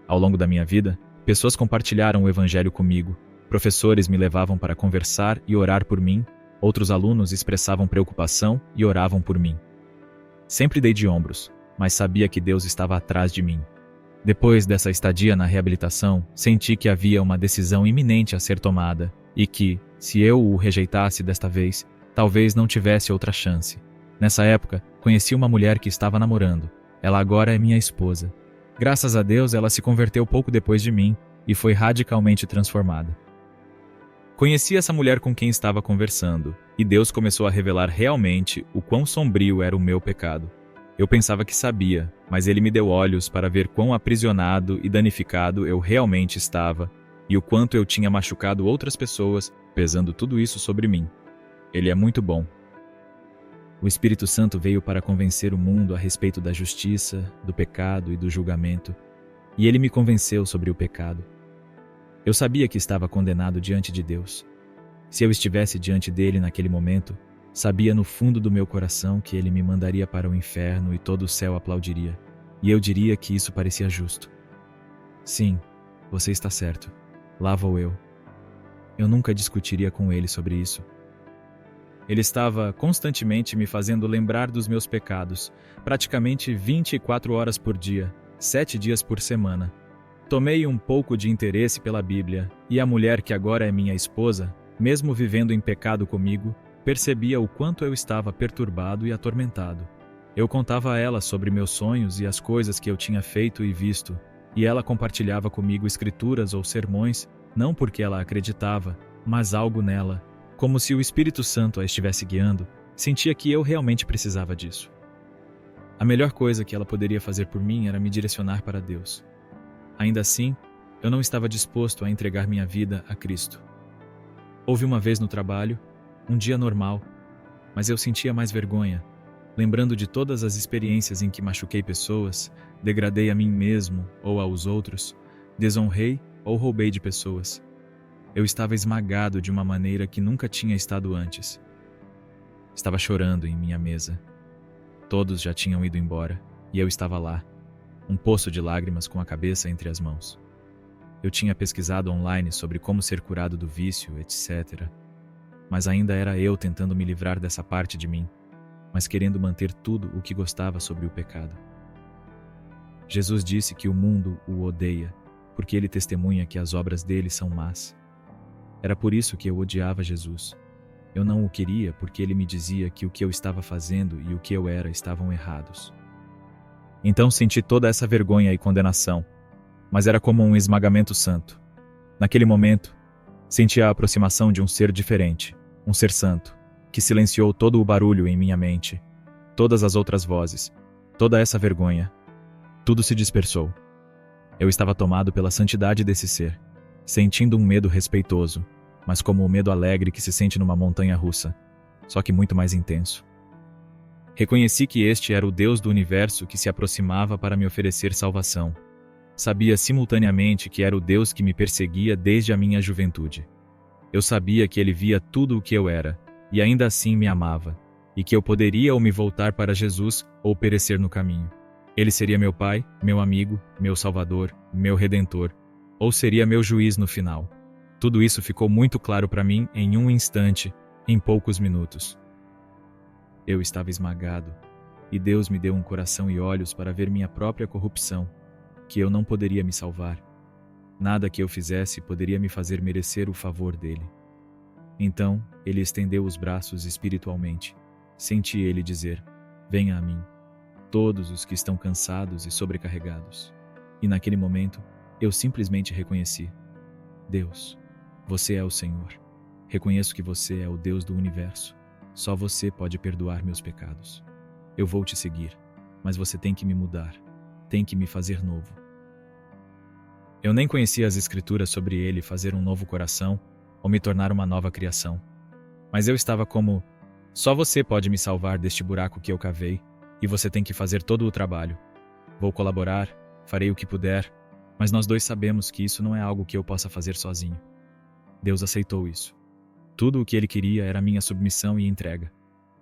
Ao longo da minha vida, pessoas compartilharam o Evangelho comigo, professores me levavam para conversar e orar por mim, Outros alunos expressavam preocupação e oravam por mim. Sempre dei de ombros, mas sabia que Deus estava atrás de mim. Depois dessa estadia na reabilitação, senti que havia uma decisão iminente a ser tomada e que, se eu o rejeitasse desta vez, talvez não tivesse outra chance. Nessa época, conheci uma mulher que estava namorando. Ela agora é minha esposa. Graças a Deus, ela se converteu pouco depois de mim e foi radicalmente transformada. Conheci essa mulher com quem estava conversando, e Deus começou a revelar realmente o quão sombrio era o meu pecado. Eu pensava que sabia, mas Ele me deu olhos para ver quão aprisionado e danificado eu realmente estava e o quanto eu tinha machucado outras pessoas, pesando tudo isso sobre mim. Ele é muito bom. O Espírito Santo veio para convencer o mundo a respeito da justiça, do pecado e do julgamento, e ele me convenceu sobre o pecado. Eu sabia que estava condenado diante de Deus. Se eu estivesse diante dele naquele momento, sabia no fundo do meu coração que ele me mandaria para o inferno e todo o céu aplaudiria, e eu diria que isso parecia justo. Sim, você está certo. Lá vou eu. Eu nunca discutiria com ele sobre isso. Ele estava constantemente me fazendo lembrar dos meus pecados, praticamente 24 horas por dia, 7 dias por semana. Tomei um pouco de interesse pela Bíblia, e a mulher que agora é minha esposa, mesmo vivendo em pecado comigo, percebia o quanto eu estava perturbado e atormentado. Eu contava a ela sobre meus sonhos e as coisas que eu tinha feito e visto, e ela compartilhava comigo escrituras ou sermões, não porque ela acreditava, mas algo nela, como se o Espírito Santo a estivesse guiando, sentia que eu realmente precisava disso. A melhor coisa que ela poderia fazer por mim era me direcionar para Deus. Ainda assim, eu não estava disposto a entregar minha vida a Cristo. Houve uma vez no trabalho, um dia normal, mas eu sentia mais vergonha, lembrando de todas as experiências em que machuquei pessoas, degradei a mim mesmo ou aos outros, desonrei ou roubei de pessoas. Eu estava esmagado de uma maneira que nunca tinha estado antes. Estava chorando em minha mesa. Todos já tinham ido embora, e eu estava lá, um poço de lágrimas com a cabeça entre as mãos. Eu tinha pesquisado online sobre como ser curado do vício, etc. Mas ainda era eu tentando me livrar dessa parte de mim, mas querendo manter tudo o que gostava sobre o pecado. Jesus disse que o mundo o odeia, porque ele testemunha que as obras dele são más. Era por isso que eu odiava Jesus. Eu não o queria porque ele me dizia que o que eu estava fazendo e o que eu era estavam errados. Então senti toda essa vergonha e condenação, mas era como um esmagamento santo. Naquele momento, senti a aproximação de um ser diferente, um ser santo, que silenciou todo o barulho em minha mente, todas as outras vozes, toda essa vergonha. Tudo se dispersou. Eu estava tomado pela santidade desse ser, sentindo um medo respeitoso, mas como o medo alegre que se sente numa montanha russa, só que muito mais intenso. Reconheci que este era o Deus do universo que se aproximava para me oferecer salvação. Sabia simultaneamente que era o Deus que me perseguia desde a minha juventude. Eu sabia que ele via tudo o que eu era, e ainda assim me amava, e que eu poderia ou me voltar para Jesus ou perecer no caminho. Ele seria meu pai, meu amigo, meu salvador, meu redentor, ou seria meu juiz no final. Tudo isso ficou muito claro para mim em um instante, em poucos minutos. Eu estava esmagado, e Deus me deu um coração e olhos para ver minha própria corrupção, que eu não poderia me salvar. Nada que eu fizesse poderia me fazer merecer o favor dele. Então, ele estendeu os braços espiritualmente. Senti ele dizer: "Venha a mim, todos os que estão cansados e sobrecarregados." E naquele momento, eu simplesmente reconheci: Deus, você é o Senhor. Reconheço que você é o Deus do universo. Só você pode perdoar meus pecados. Eu vou te seguir, mas você tem que me mudar. Tem que me fazer novo. Eu nem conhecia as escrituras sobre ele fazer um novo coração ou me tornar uma nova criação. Mas eu estava como: só você pode me salvar deste buraco que eu cavei, e você tem que fazer todo o trabalho. Vou colaborar, farei o que puder, mas nós dois sabemos que isso não é algo que eu possa fazer sozinho. Deus aceitou isso. Tudo o que ele queria era minha submissão e entrega.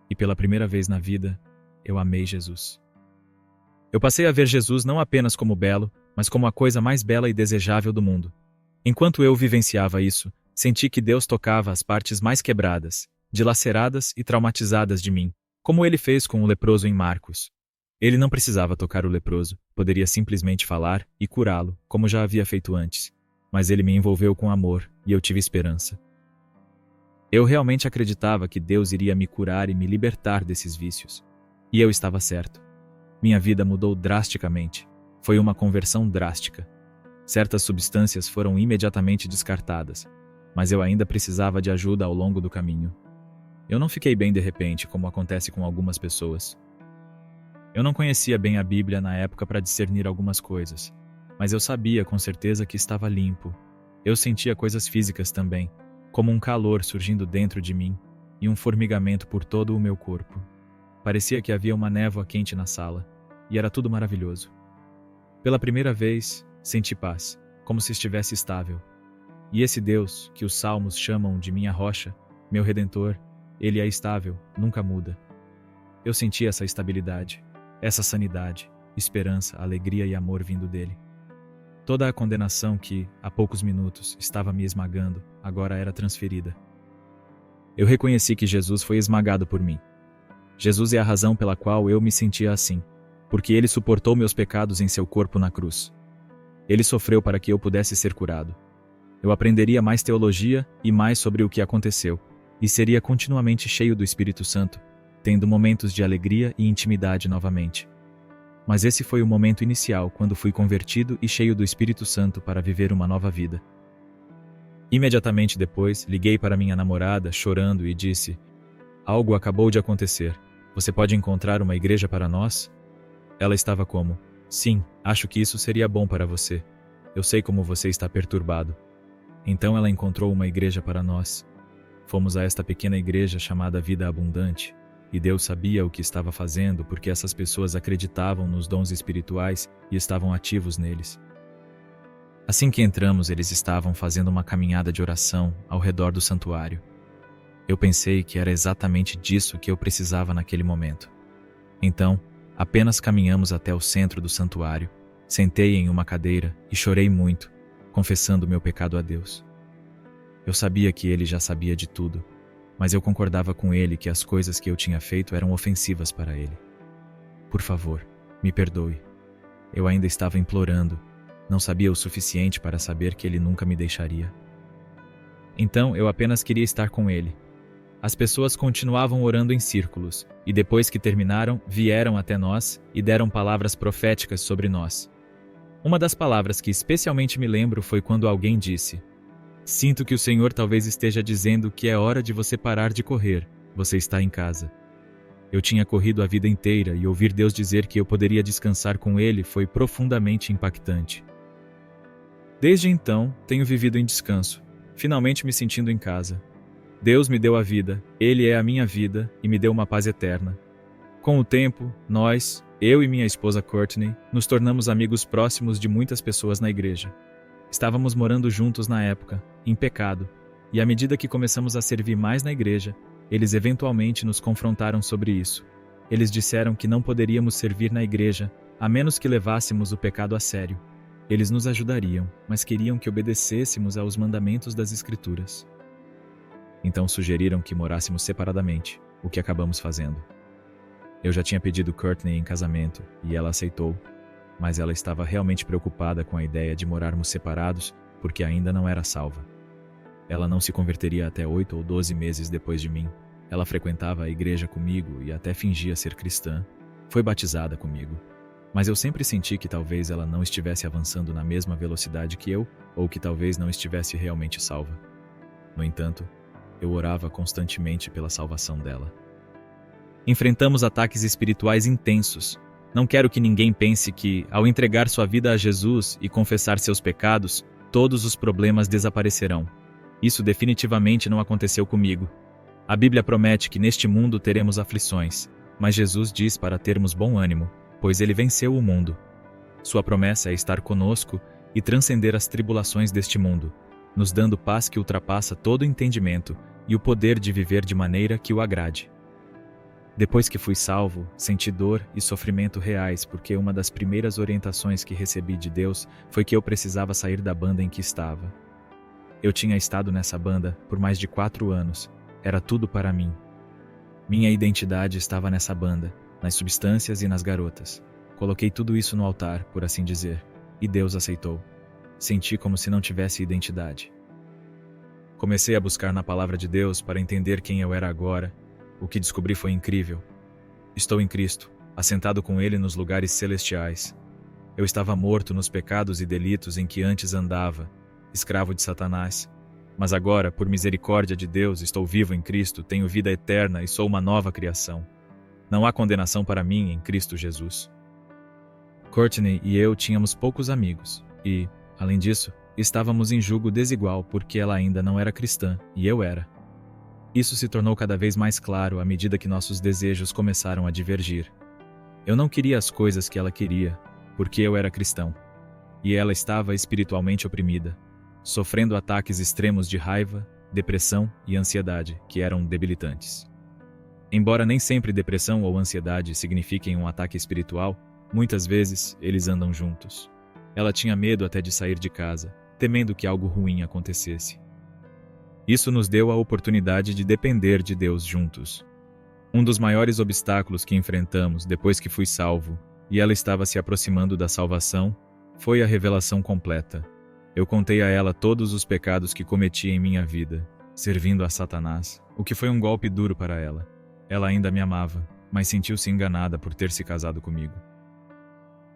E pela primeira vez na vida, eu amei Jesus. Eu passei a ver Jesus não apenas como belo, mas como a coisa mais bela e desejável do mundo. Enquanto eu vivenciava isso, senti que Deus tocava as partes mais quebradas, dilaceradas e traumatizadas de mim, como ele fez com o leproso em Marcos. Ele não precisava tocar o leproso, poderia simplesmente falar e curá-lo, como já havia feito antes. Mas ele me envolveu com amor e eu tive esperança. Eu realmente acreditava que Deus iria me curar e me libertar desses vícios. E eu estava certo. Minha vida mudou drasticamente. Foi uma conversão drástica. Certas substâncias foram imediatamente descartadas, mas eu ainda precisava de ajuda ao longo do caminho. Eu não fiquei bem de repente, como acontece com algumas pessoas. Eu não conhecia bem a Bíblia na época para discernir algumas coisas, mas eu sabia com certeza que estava limpo. Eu sentia coisas físicas também, como um calor surgindo dentro de mim e um formigamento por todo o meu corpo. Parecia que havia uma névoa quente na sala, e era tudo maravilhoso. Pela primeira vez, senti paz, como se estivesse estável. E esse Deus, que os salmos chamam de minha rocha, meu redentor, ele é estável, nunca muda. Eu senti essa estabilidade, essa sanidade, esperança, alegria e amor vindo dele. Toda a condenação que, há poucos minutos, estava me esmagando, agora era transferida. Eu reconheci que Jesus foi esmagado por mim. Jesus é a razão pela qual eu me sentia assim, porque ele suportou meus pecados em seu corpo na cruz. Ele sofreu para que eu pudesse ser curado. Eu aprenderia mais teologia e mais sobre o que aconteceu, e seria continuamente cheio do Espírito Santo, tendo momentos de alegria e intimidade novamente. Mas esse foi o momento inicial, quando fui convertido e cheio do Espírito Santo para viver uma nova vida. Imediatamente depois, liguei para minha namorada, chorando, e disse: "Algo acabou de acontecer. Você pode encontrar uma igreja para nós?" Ela estava como: "Sim, acho que isso seria bom para você. Eu sei como você está perturbado." Então ela encontrou uma igreja para nós. Fomos a esta pequena igreja chamada Vida Abundante, e Deus sabia o que estava fazendo porque essas pessoas acreditavam nos dons espirituais e estavam ativos neles. Assim que entramos, eles estavam fazendo uma caminhada de oração ao redor do santuário. Eu pensei que era exatamente disso que eu precisava naquele momento. Então, apenas caminhamos até o centro do santuário, sentei em uma cadeira e chorei muito, confessando meu pecado a Deus. Eu sabia que ele já sabia de tudo, mas eu concordava com ele que as coisas que eu tinha feito eram ofensivas para ele. "Por favor, me perdoe." Eu ainda estava implorando, não sabia o suficiente para saber que ele nunca me deixaria. Então eu apenas queria estar com ele. As pessoas continuavam orando em círculos, e depois que terminaram, vieram até nós e deram palavras proféticas sobre nós. Uma das palavras que especialmente me lembro foi quando alguém disse: "Sinto que o Senhor talvez esteja dizendo que é hora de você parar de correr, você está em casa." Eu tinha corrido a vida inteira e ouvir Deus dizer que eu poderia descansar com Ele foi profundamente impactante. Desde então, tenho vivido em descanso, finalmente me sentindo em casa. Deus me deu a vida, Ele é a minha vida e me deu uma paz eterna. Com o tempo, eu e minha esposa Courtney, nos tornamos amigos próximos de muitas pessoas na igreja. Estávamos morando juntos na época, em pecado, e à medida que começamos a servir mais na igreja, eles eventualmente nos confrontaram sobre isso. Eles disseram que não poderíamos servir na igreja, a menos que levássemos o pecado a sério. Eles nos ajudariam, mas queriam que obedecêssemos aos mandamentos das Escrituras. Então sugeriram que morássemos separadamente, o que acabamos fazendo. Eu já tinha pedido Courtney em casamento, e ela aceitou, mas ela estava realmente preocupada com a ideia de morarmos separados porque ainda não era salva. Ela não se converteria até 8 ou 12 meses depois de mim. Ela frequentava a igreja comigo e até fingia ser cristã. Foi batizada comigo. Mas eu sempre senti que talvez ela não estivesse avançando na mesma velocidade que eu, ou que talvez não estivesse realmente salva. No entanto, eu orava constantemente pela salvação dela. Enfrentamos ataques espirituais intensos. Não quero que ninguém pense que, ao entregar sua vida a Jesus e confessar seus pecados, todos os problemas desaparecerão. Isso definitivamente não aconteceu comigo. A Bíblia promete que neste mundo teremos aflições, mas Jesus diz para termos bom ânimo, pois ele venceu o mundo. Sua promessa é estar conosco e transcender as tribulações deste mundo, nos dando paz que ultrapassa todo entendimento e o poder de viver de maneira que o agrade. Depois que fui salvo, senti dor e sofrimento reais porque uma das primeiras orientações que recebi de Deus foi que eu precisava sair da banda em que estava. Eu tinha estado nessa banda por mais de 4 anos, era tudo para mim. Minha identidade estava nessa banda, nas substâncias e nas garotas. Coloquei tudo isso no altar, por assim dizer, e Deus aceitou. Senti como se não tivesse identidade. Comecei a buscar na palavra de Deus para entender quem eu era agora. O que descobri foi incrível. Estou em Cristo, assentado com Ele nos lugares celestiais. Eu estava morto nos pecados e delitos em que antes andava, escravo de Satanás. Mas agora, por misericórdia de Deus, estou vivo em Cristo, tenho vida eterna e sou uma nova criação. Não há condenação para mim em Cristo Jesus. Courtney e eu tínhamos poucos amigos e, além disso, estávamos em julgo desigual porque ela ainda não era cristã e eu era. Isso se tornou cada vez mais claro à medida que nossos desejos começaram a divergir. Eu não queria as coisas que ela queria, porque eu era cristão. E ela estava espiritualmente oprimida, sofrendo ataques extremos de raiva, depressão e ansiedade, que eram debilitantes. Embora nem sempre depressão ou ansiedade signifiquem um ataque espiritual, muitas vezes eles andam juntos. Ela tinha medo até de sair de casa, temendo que algo ruim acontecesse. Isso nos deu a oportunidade de depender de Deus juntos. Um dos maiores obstáculos que enfrentamos depois que fui salvo, e ela estava se aproximando da salvação, foi a revelação completa. Eu contei a ela todos os pecados que cometi em minha vida, servindo a Satanás, o que foi um golpe duro para ela. Ela ainda me amava, mas sentiu-se enganada por ter se casado comigo.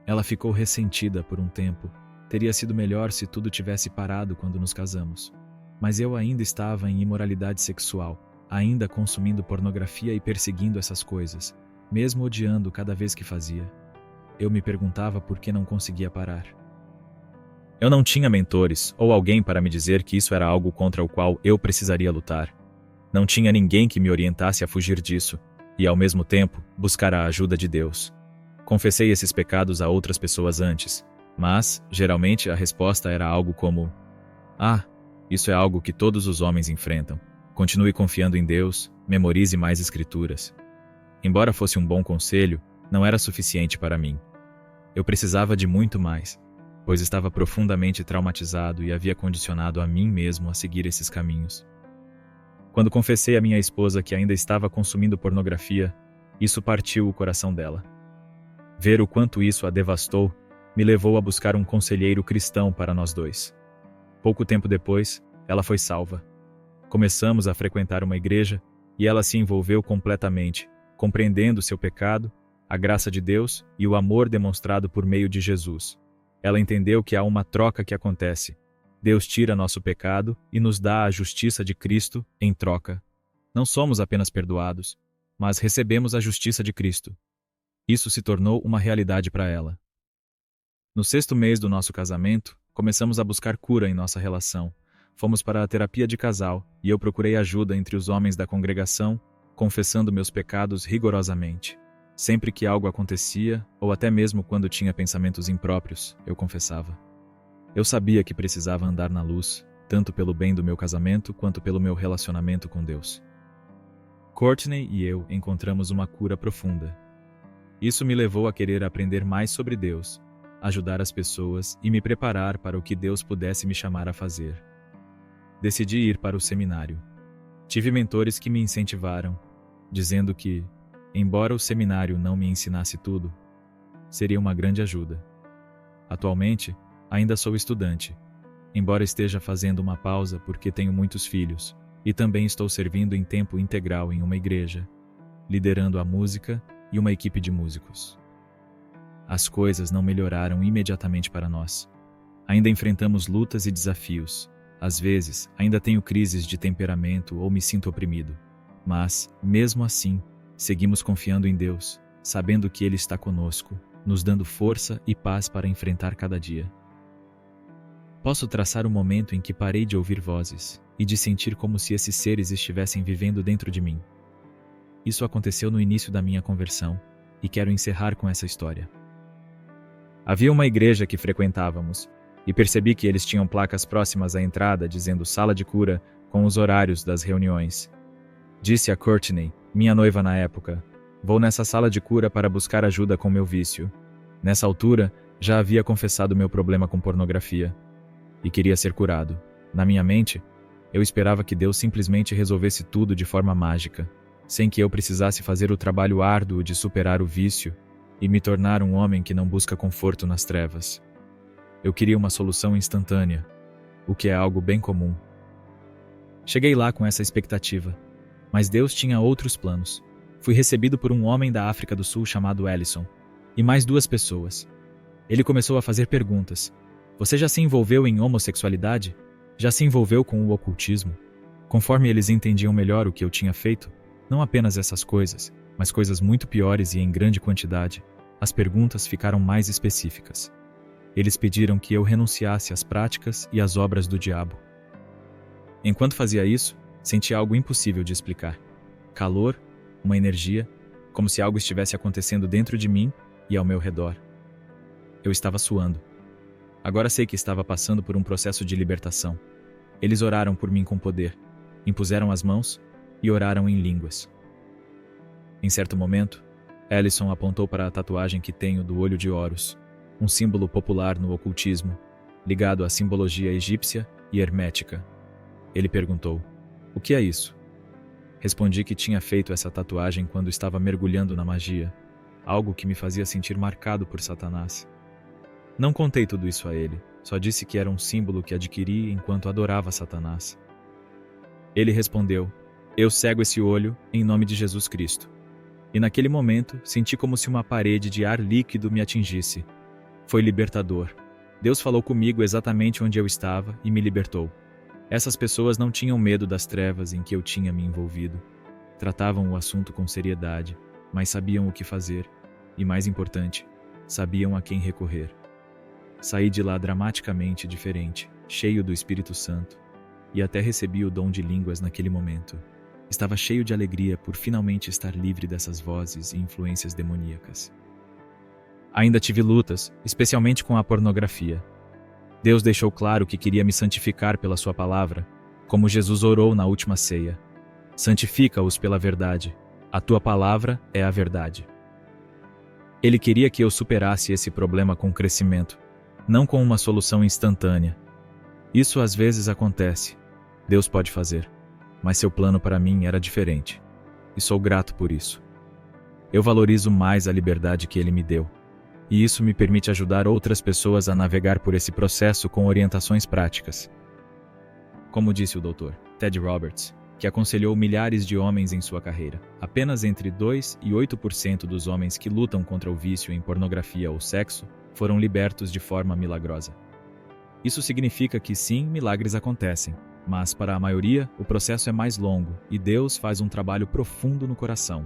Ela ficou ressentida por um tempo. Teria sido melhor se tudo tivesse parado quando nos casamos. Mas eu ainda estava em imoralidade sexual, ainda consumindo pornografia e perseguindo essas coisas, mesmo odiando cada vez que fazia. Eu me perguntava por que não conseguia parar. Eu não tinha mentores ou alguém para me dizer que isso era algo contra o qual eu precisaria lutar. Não tinha ninguém que me orientasse a fugir disso e, ao mesmo tempo, buscar a ajuda de Deus. Confessei esses pecados a outras pessoas antes, mas, geralmente, a resposta era algo como: "Ah, isso é algo que todos os homens enfrentam. Continue confiando em Deus, memorize mais escrituras." Embora fosse um bom conselho, não era suficiente para mim. Eu precisava de muito mais, pois estava profundamente traumatizado e havia condicionado a mim mesmo a seguir esses caminhos. Quando confessei à minha esposa que ainda estava consumindo pornografia, isso partiu o coração dela. Ver o quanto isso a devastou me levou a buscar um conselheiro cristão para nós dois. Pouco tempo depois, ela foi salva. Começamos a frequentar uma igreja e ela se envolveu completamente, compreendendo seu pecado, a graça de Deus e o amor demonstrado por meio de Jesus. Ela entendeu que há uma troca que acontece. Deus tira nosso pecado e nos dá a justiça de Cristo em troca. Não somos apenas perdoados, mas recebemos a justiça de Cristo. Isso se tornou uma realidade para ela. No 6º mês do nosso casamento, começamos a buscar cura em nossa relação. Fomos para a terapia de casal e eu procurei ajuda entre os homens da congregação, confessando meus pecados rigorosamente. Sempre que algo acontecia, ou até mesmo quando tinha pensamentos impróprios, eu confessava. Eu sabia que precisava andar na luz, tanto pelo bem do meu casamento quanto pelo meu relacionamento com Deus. Courtney e eu encontramos uma cura profunda. Isso me levou a querer aprender mais sobre Deus, ajudar as pessoas e me preparar para o que Deus pudesse me chamar a fazer. Decidi ir para o seminário. Tive mentores que me incentivaram, dizendo que, embora o seminário não me ensinasse tudo, seria uma grande ajuda. Atualmente, ainda sou estudante, embora esteja fazendo uma pausa porque tenho muitos filhos, e também estou servindo em tempo integral em uma igreja, liderando a música e uma equipe de músicos. As coisas não melhoraram imediatamente para nós. Ainda enfrentamos lutas e desafios. Às vezes, ainda tenho crises de temperamento ou me sinto oprimido. Mas, mesmo assim, seguimos confiando em Deus, sabendo que Ele está conosco, nos dando força e paz para enfrentar cada dia. Posso traçar o momento em que parei de ouvir vozes e de sentir como se esses seres estivessem vivendo dentro de mim. Isso aconteceu no início da minha conversão e quero encerrar com essa história. Havia uma igreja que frequentávamos e percebi que eles tinham placas próximas à entrada dizendo sala de cura com os horários das reuniões. Disse a Courtney, minha noiva na época, vou nessa sala de cura para buscar ajuda com meu vício. Nessa altura, já havia confessado meu problema com pornografia e queria ser curado. Na minha mente, Eu esperava que Deus simplesmente resolvesse tudo de forma mágica, sem que eu precisasse fazer o trabalho árduo de superar o vício e me tornar um homem que não busca conforto nas trevas. Eu queria uma solução instantânea, o que é algo bem comum. Cheguei lá com essa expectativa, mas Deus tinha outros planos. Fui recebido por um homem da África do Sul chamado Ellison, e mais 2 pessoas. Ele começou a fazer perguntas. Você já se envolveu em homossexualidade? Já se envolveu com o ocultismo? Conforme eles entendiam melhor o que eu tinha feito, não apenas essas coisas, mas coisas muito piores e em grande quantidade, as perguntas ficaram mais específicas. Eles pediram que eu renunciasse às práticas e às obras do diabo. Enquanto fazia isso, senti algo impossível de explicar. Calor, uma energia, como se algo estivesse acontecendo dentro de mim e ao meu redor. Eu estava suando. Agora sei que estava passando por um processo de libertação. Eles oraram por mim com poder, impuseram as mãos e oraram em línguas. Em certo momento, Ellison apontou para a tatuagem que tenho do olho de Horus, um símbolo popular no ocultismo, ligado à simbologia egípcia e hermética. Ele perguntou: "O que é isso?" Respondi que tinha feito essa tatuagem quando estava mergulhando na magia, algo que me fazia sentir marcado por Satanás. Não contei tudo isso a ele, só disse que era um símbolo que adquiri enquanto adorava Satanás. Ele respondeu: "Eu cego esse olho em nome de Jesus Cristo." E naquele momento, senti como se uma parede de ar líquido me atingisse. Foi libertador. Deus falou comigo exatamente onde eu estava e me libertou. Essas pessoas não tinham medo das trevas em que eu tinha me envolvido. Tratavam o assunto com seriedade, mas sabiam o que fazer e, mais importante, sabiam a quem recorrer. Saí de lá dramaticamente diferente, cheio do Espírito Santo, e até recebi o dom de línguas naquele momento. Estava cheio de alegria por finalmente estar livre dessas vozes e influências demoníacas. Ainda tive lutas, especialmente com a pornografia. Deus deixou claro que queria me santificar pela sua palavra, como Jesus orou na última ceia. Santifica-os pela verdade. A tua palavra é a verdade. Ele queria que eu superasse esse problema com crescimento, não com uma solução instantânea. Isso às vezes acontece. Deus pode fazer. Mas seu plano para mim era diferente. E sou grato por isso. Eu valorizo mais a liberdade que ele me deu. E isso me permite ajudar outras pessoas a navegar por esse processo com orientações práticas. Como disse o Dr. Ted Roberts, que aconselhou milhares de homens em sua carreira, apenas entre 2 e 8% dos homens que lutam contra o vício em pornografia ou sexo foram libertos de forma milagrosa. Isso significa que sim, milagres acontecem, mas para a maioria o processo é mais longo e Deus faz um trabalho profundo no coração.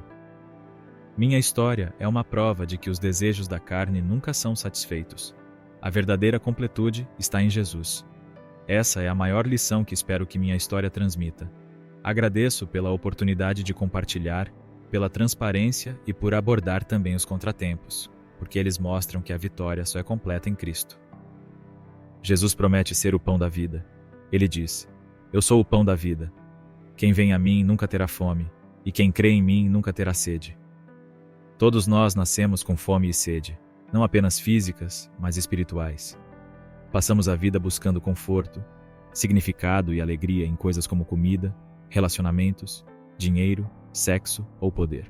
Minha história é uma prova de que os desejos da carne nunca são satisfeitos. A verdadeira completude está em Jesus. Essa é a maior lição que espero que minha história transmita. Agradeço pela oportunidade de compartilhar, pela transparência e por abordar também os contratempos, porque eles mostram que a vitória só é completa em Cristo. Jesus promete ser o pão da vida. Ele diz: "Eu sou o pão da vida. Quem vem a mim nunca terá fome, e quem crê em mim nunca terá sede." Todos nós nascemos com fome e sede, não apenas físicas, mas espirituais. Passamos a vida buscando conforto, significado e alegria em coisas como comida, relacionamentos, dinheiro, sexo ou poder.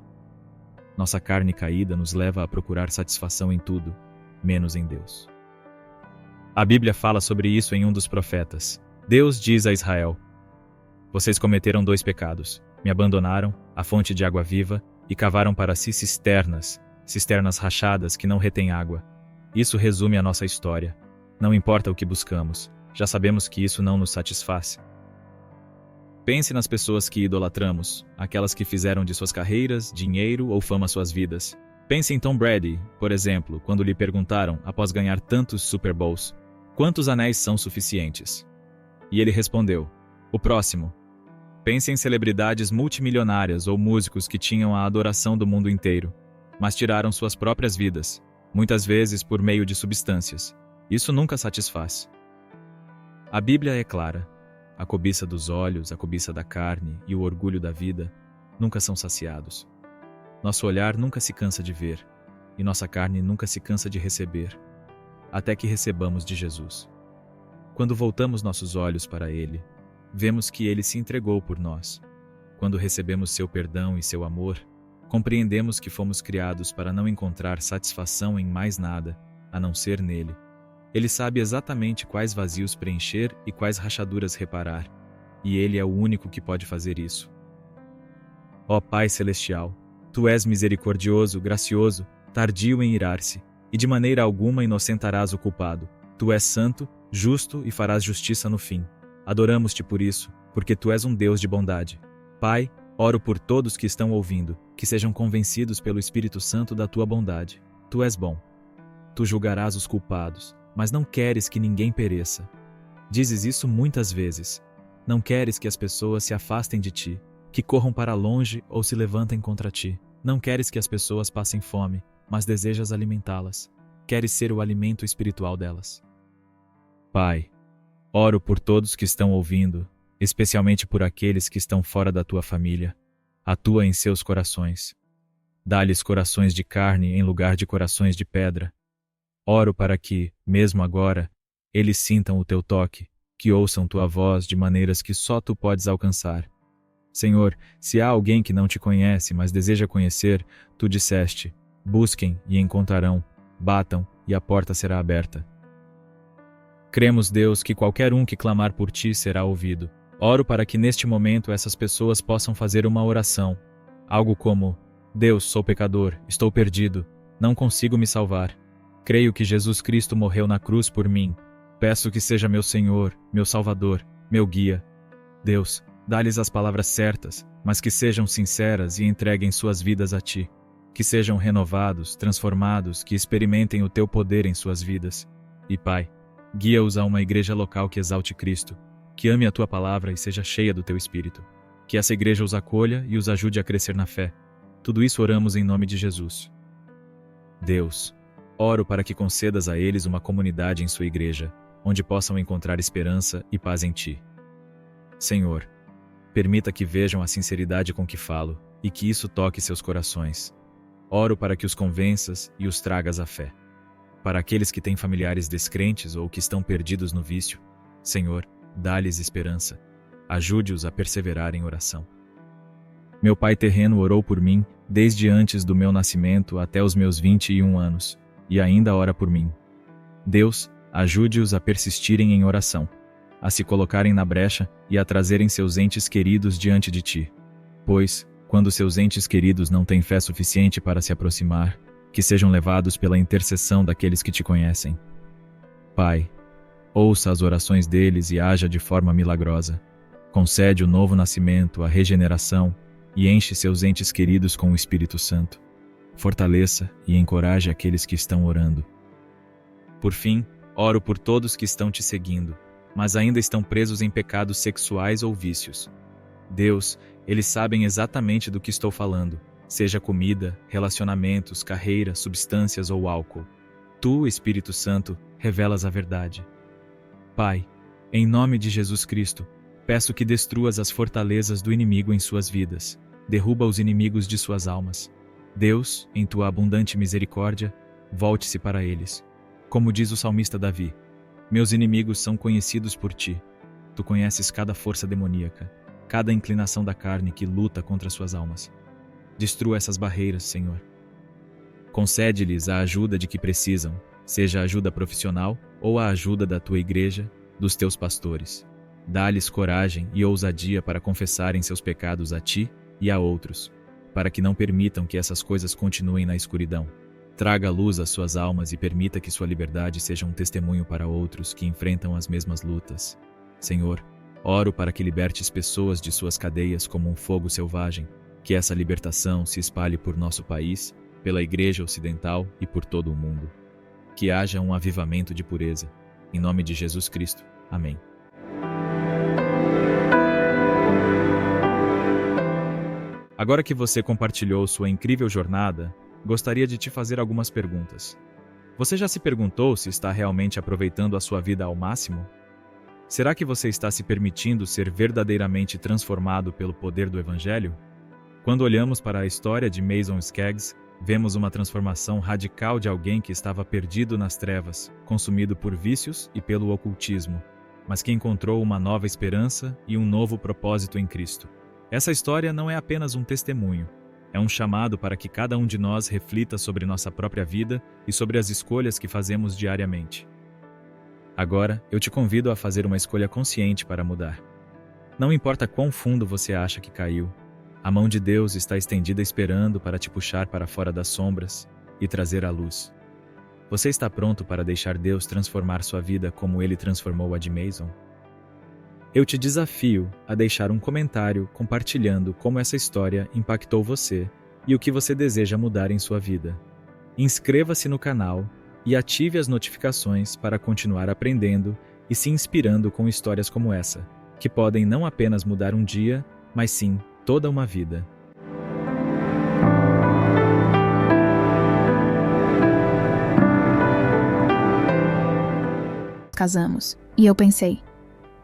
Nossa carne caída nos leva a procurar satisfação em tudo, menos em Deus. A Bíblia fala sobre isso em um dos profetas. Deus diz a Israel: "Vocês cometeram 2 pecados. Me abandonaram, a fonte de água viva, e cavaram para si cisternas rachadas que não retêm água." Isso resume a nossa história. Não importa o que buscamos, já sabemos que isso não nos satisfaz. Pense nas pessoas que idolatramos, aquelas que fizeram de suas carreiras, dinheiro ou fama suas vidas. Pense em Tom Brady, por exemplo, quando lhe perguntaram, após ganhar tantos Super Bowls, quantos anéis são suficientes? E ele respondeu: "O próximo." Pense em celebridades multimilionárias ou músicos que tinham a adoração do mundo inteiro, mas tiraram suas próprias vidas, muitas vezes por meio de substâncias. Isso nunca satisfaz. A Bíblia é clara. A cobiça dos olhos, a cobiça da carne e o orgulho da vida nunca são saciados. Nosso olhar nunca se cansa de ver, e nossa carne nunca se cansa de receber, até que recebamos de Jesus. Quando voltamos nossos olhos para Ele, vemos que ele se entregou por nós. Quando recebemos seu perdão e seu amor, compreendemos que fomos criados para não encontrar satisfação em mais nada, a não ser nele. Ele sabe exatamente quais vazios preencher e quais rachaduras reparar, e ele é o único que pode fazer isso. Ó Pai Celestial, Tu és misericordioso, gracioso, tardio em irar-se, e de maneira alguma inocentarás o culpado. Tu és santo, justo e farás justiça no fim. Adoramos-te por isso, porque Tu és um Deus de bondade. Pai, oro por todos que estão ouvindo, que sejam convencidos pelo Espírito Santo da Tua bondade. Tu és bom. Tu julgarás os culpados, mas não queres que ninguém pereça. Dizes isso muitas vezes. Não queres que as pessoas se afastem de Ti, que corram para longe ou se levantem contra Ti. Não queres que as pessoas passem fome, mas desejas alimentá-las. Queres ser o alimento espiritual delas. Pai, oro por todos que estão ouvindo, especialmente por aqueles que estão fora da Tua família. Atua em seus corações. Dá-lhes corações de carne em lugar de corações de pedra. Oro para que, mesmo agora, eles sintam o Teu toque, que ouçam Tua voz de maneiras que só Tu podes alcançar. Senhor, se há alguém que não Te conhece, mas deseja conhecer, Tu disseste: busquem e encontrarão, batam e a porta será aberta. Cremos, Deus, que qualquer um que clamar por Ti será ouvido. Oro para que neste momento essas pessoas possam fazer uma oração. Algo como: Deus, sou pecador, estou perdido, não consigo me salvar. Creio que Jesus Cristo morreu na cruz por mim. Peço que seja meu Senhor, meu Salvador, meu guia. Deus, dá-lhes as palavras certas, mas que sejam sinceras e entreguem suas vidas a Ti. Que sejam renovados, transformados, que experimentem o Teu poder em suas vidas. E Pai, guia-os a uma igreja local que exalte Cristo, que ame a Tua palavra e seja cheia do Teu Espírito. Que essa igreja os acolha e os ajude a crescer na fé. Tudo isso oramos em nome de Jesus. Deus, oro para que concedas a eles uma comunidade em Sua igreja, onde possam encontrar esperança e paz em Ti. Senhor, permita que vejam a sinceridade com que falo e que isso toque seus corações. Oro para que os convenças e os tragas à fé. Para aqueles que têm familiares descrentes ou que estão perdidos no vício, Senhor, dá-lhes esperança. Ajude-os a perseverar em oração. Meu pai terreno orou por mim desde antes do meu nascimento até os meus 21 anos, e ainda ora por mim. Deus, ajude-os a persistirem em oração, a se colocarem na brecha e a trazerem seus entes queridos diante de Ti. Pois, quando seus entes queridos não têm fé suficiente para se aproximar, que sejam levados pela intercessão daqueles que Te conhecem. Pai, ouça as orações deles e haja de forma milagrosa. Concede o novo nascimento, a regeneração, e enche seus entes queridos com o Espírito Santo. Fortaleça e encoraje aqueles que estão orando. Por fim, oro por todos que estão Te seguindo, mas ainda estão presos em pecados sexuais ou vícios. Deus, eles sabem exatamente do que estou falando, seja comida, relacionamentos, carreira, substâncias ou álcool. Tu, Espírito Santo, revelas a verdade. Pai, em nome de Jesus Cristo, peço que destruas as fortalezas do inimigo em suas vidas, derruba os inimigos de suas almas. Deus, em Tua abundante misericórdia, volte-se para eles. Como diz o salmista Davi: meus inimigos são conhecidos por Ti. Tu conheces cada força demoníaca, cada inclinação da carne que luta contra suas almas. Destrua essas barreiras, Senhor. Concede-lhes a ajuda de que precisam, seja a ajuda profissional ou a ajuda da Tua igreja, dos Teus pastores. Dá-lhes coragem e ousadia para confessarem seus pecados a Ti e a outros, para que não permitam que essas coisas continuem na escuridão. Traga luz às suas almas e permita que sua liberdade seja um testemunho para outros que enfrentam as mesmas lutas. Senhor, oro para que libertes pessoas de suas cadeias como um fogo selvagem, que essa libertação se espalhe por nosso país, pela Igreja Ocidental e por todo o mundo. Que haja um avivamento de pureza. Em nome de Jesus Cristo. Amém. Agora que você compartilhou sua incrível jornada, gostaria de te fazer algumas perguntas. Você já se perguntou se está realmente aproveitando a sua vida ao máximo? Será que você está se permitindo ser verdadeiramente transformado pelo poder do Evangelho? Quando olhamos para a história de Mason Skaggs, vemos uma transformação radical de alguém que estava perdido nas trevas, consumido por vícios e pelo ocultismo. mas que encontrou uma nova esperança e um novo propósito em Cristo. Essa história não é apenas um testemunho, é um chamado para que cada um de nós reflita sobre nossa própria vida e sobre as escolhas que fazemos diariamente. Agora, eu te convido a fazer uma escolha consciente para mudar. Não importa quão fundo você acha que caiu, a mão de Deus está estendida esperando para te puxar para fora das sombras e trazer a luz. Você está pronto para deixar Deus transformar sua vida como Ele transformou a de Mason? Eu te desafio a deixar um comentário compartilhando como essa história impactou você e o que você deseja mudar em sua vida. Inscreva-se no canal e ative as notificações para continuar aprendendo e se inspirando com histórias como essa, que podem não apenas mudar um dia, mas sim toda uma vida. Casamos, e eu pensei: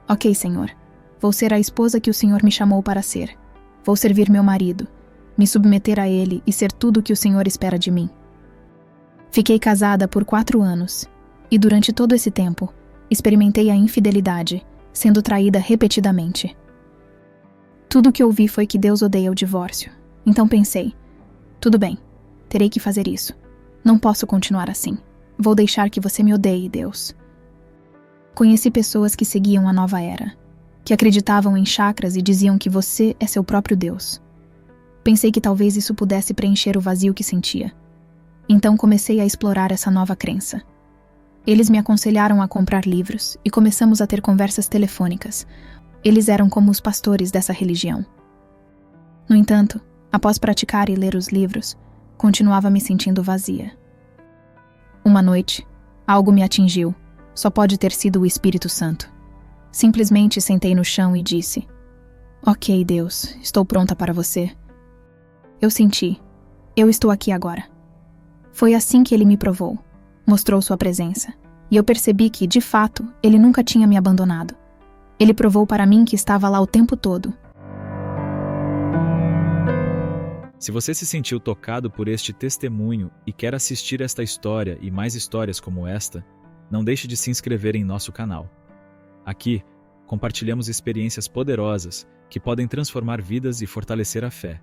ok, Senhor, vou ser a esposa que o Senhor me chamou para ser. Vou servir meu marido, me submeter a ele e ser tudo o que o Senhor espera de mim. Fiquei casada por 4 anos, e durante todo esse tempo, experimentei a infidelidade, sendo traída repetidamente. Tudo o que ouvi foi que Deus odeia o divórcio. Então pensei: tudo bem, terei que fazer isso. Não posso continuar assim. Vou deixar que você me odeie, Deus. Conheci pessoas que seguiam a nova era, que acreditavam em chakras e diziam que você é seu próprio Deus. Pensei que talvez isso pudesse preencher o vazio que sentia. Então comecei a explorar essa nova crença. Eles me aconselharam a comprar livros e começamos a ter conversas telefônicas. Eles eram como os pastores dessa religião. No entanto, após praticar e ler os livros, continuava me sentindo vazia. Uma noite, algo me atingiu. Só pode ter sido o Espírito Santo. Simplesmente sentei no chão e disse: ok, Deus, estou pronta para você. Eu senti: eu estou aqui agora. Foi assim que ele me provou, mostrou sua presença, e eu percebi que, de fato, ele nunca tinha me abandonado. Ele provou para mim que estava lá o tempo todo. Se você se sentiu tocado por este testemunho e quer assistir esta história e mais histórias como esta, não deixe de se inscrever em nosso canal. Aqui, compartilhamos experiências poderosas que podem transformar vidas e fortalecer a fé.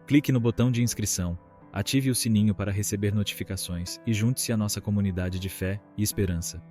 Clique no botão de inscrição, ative o sininho para receber notificações e junte-se à nossa comunidade de fé e esperança.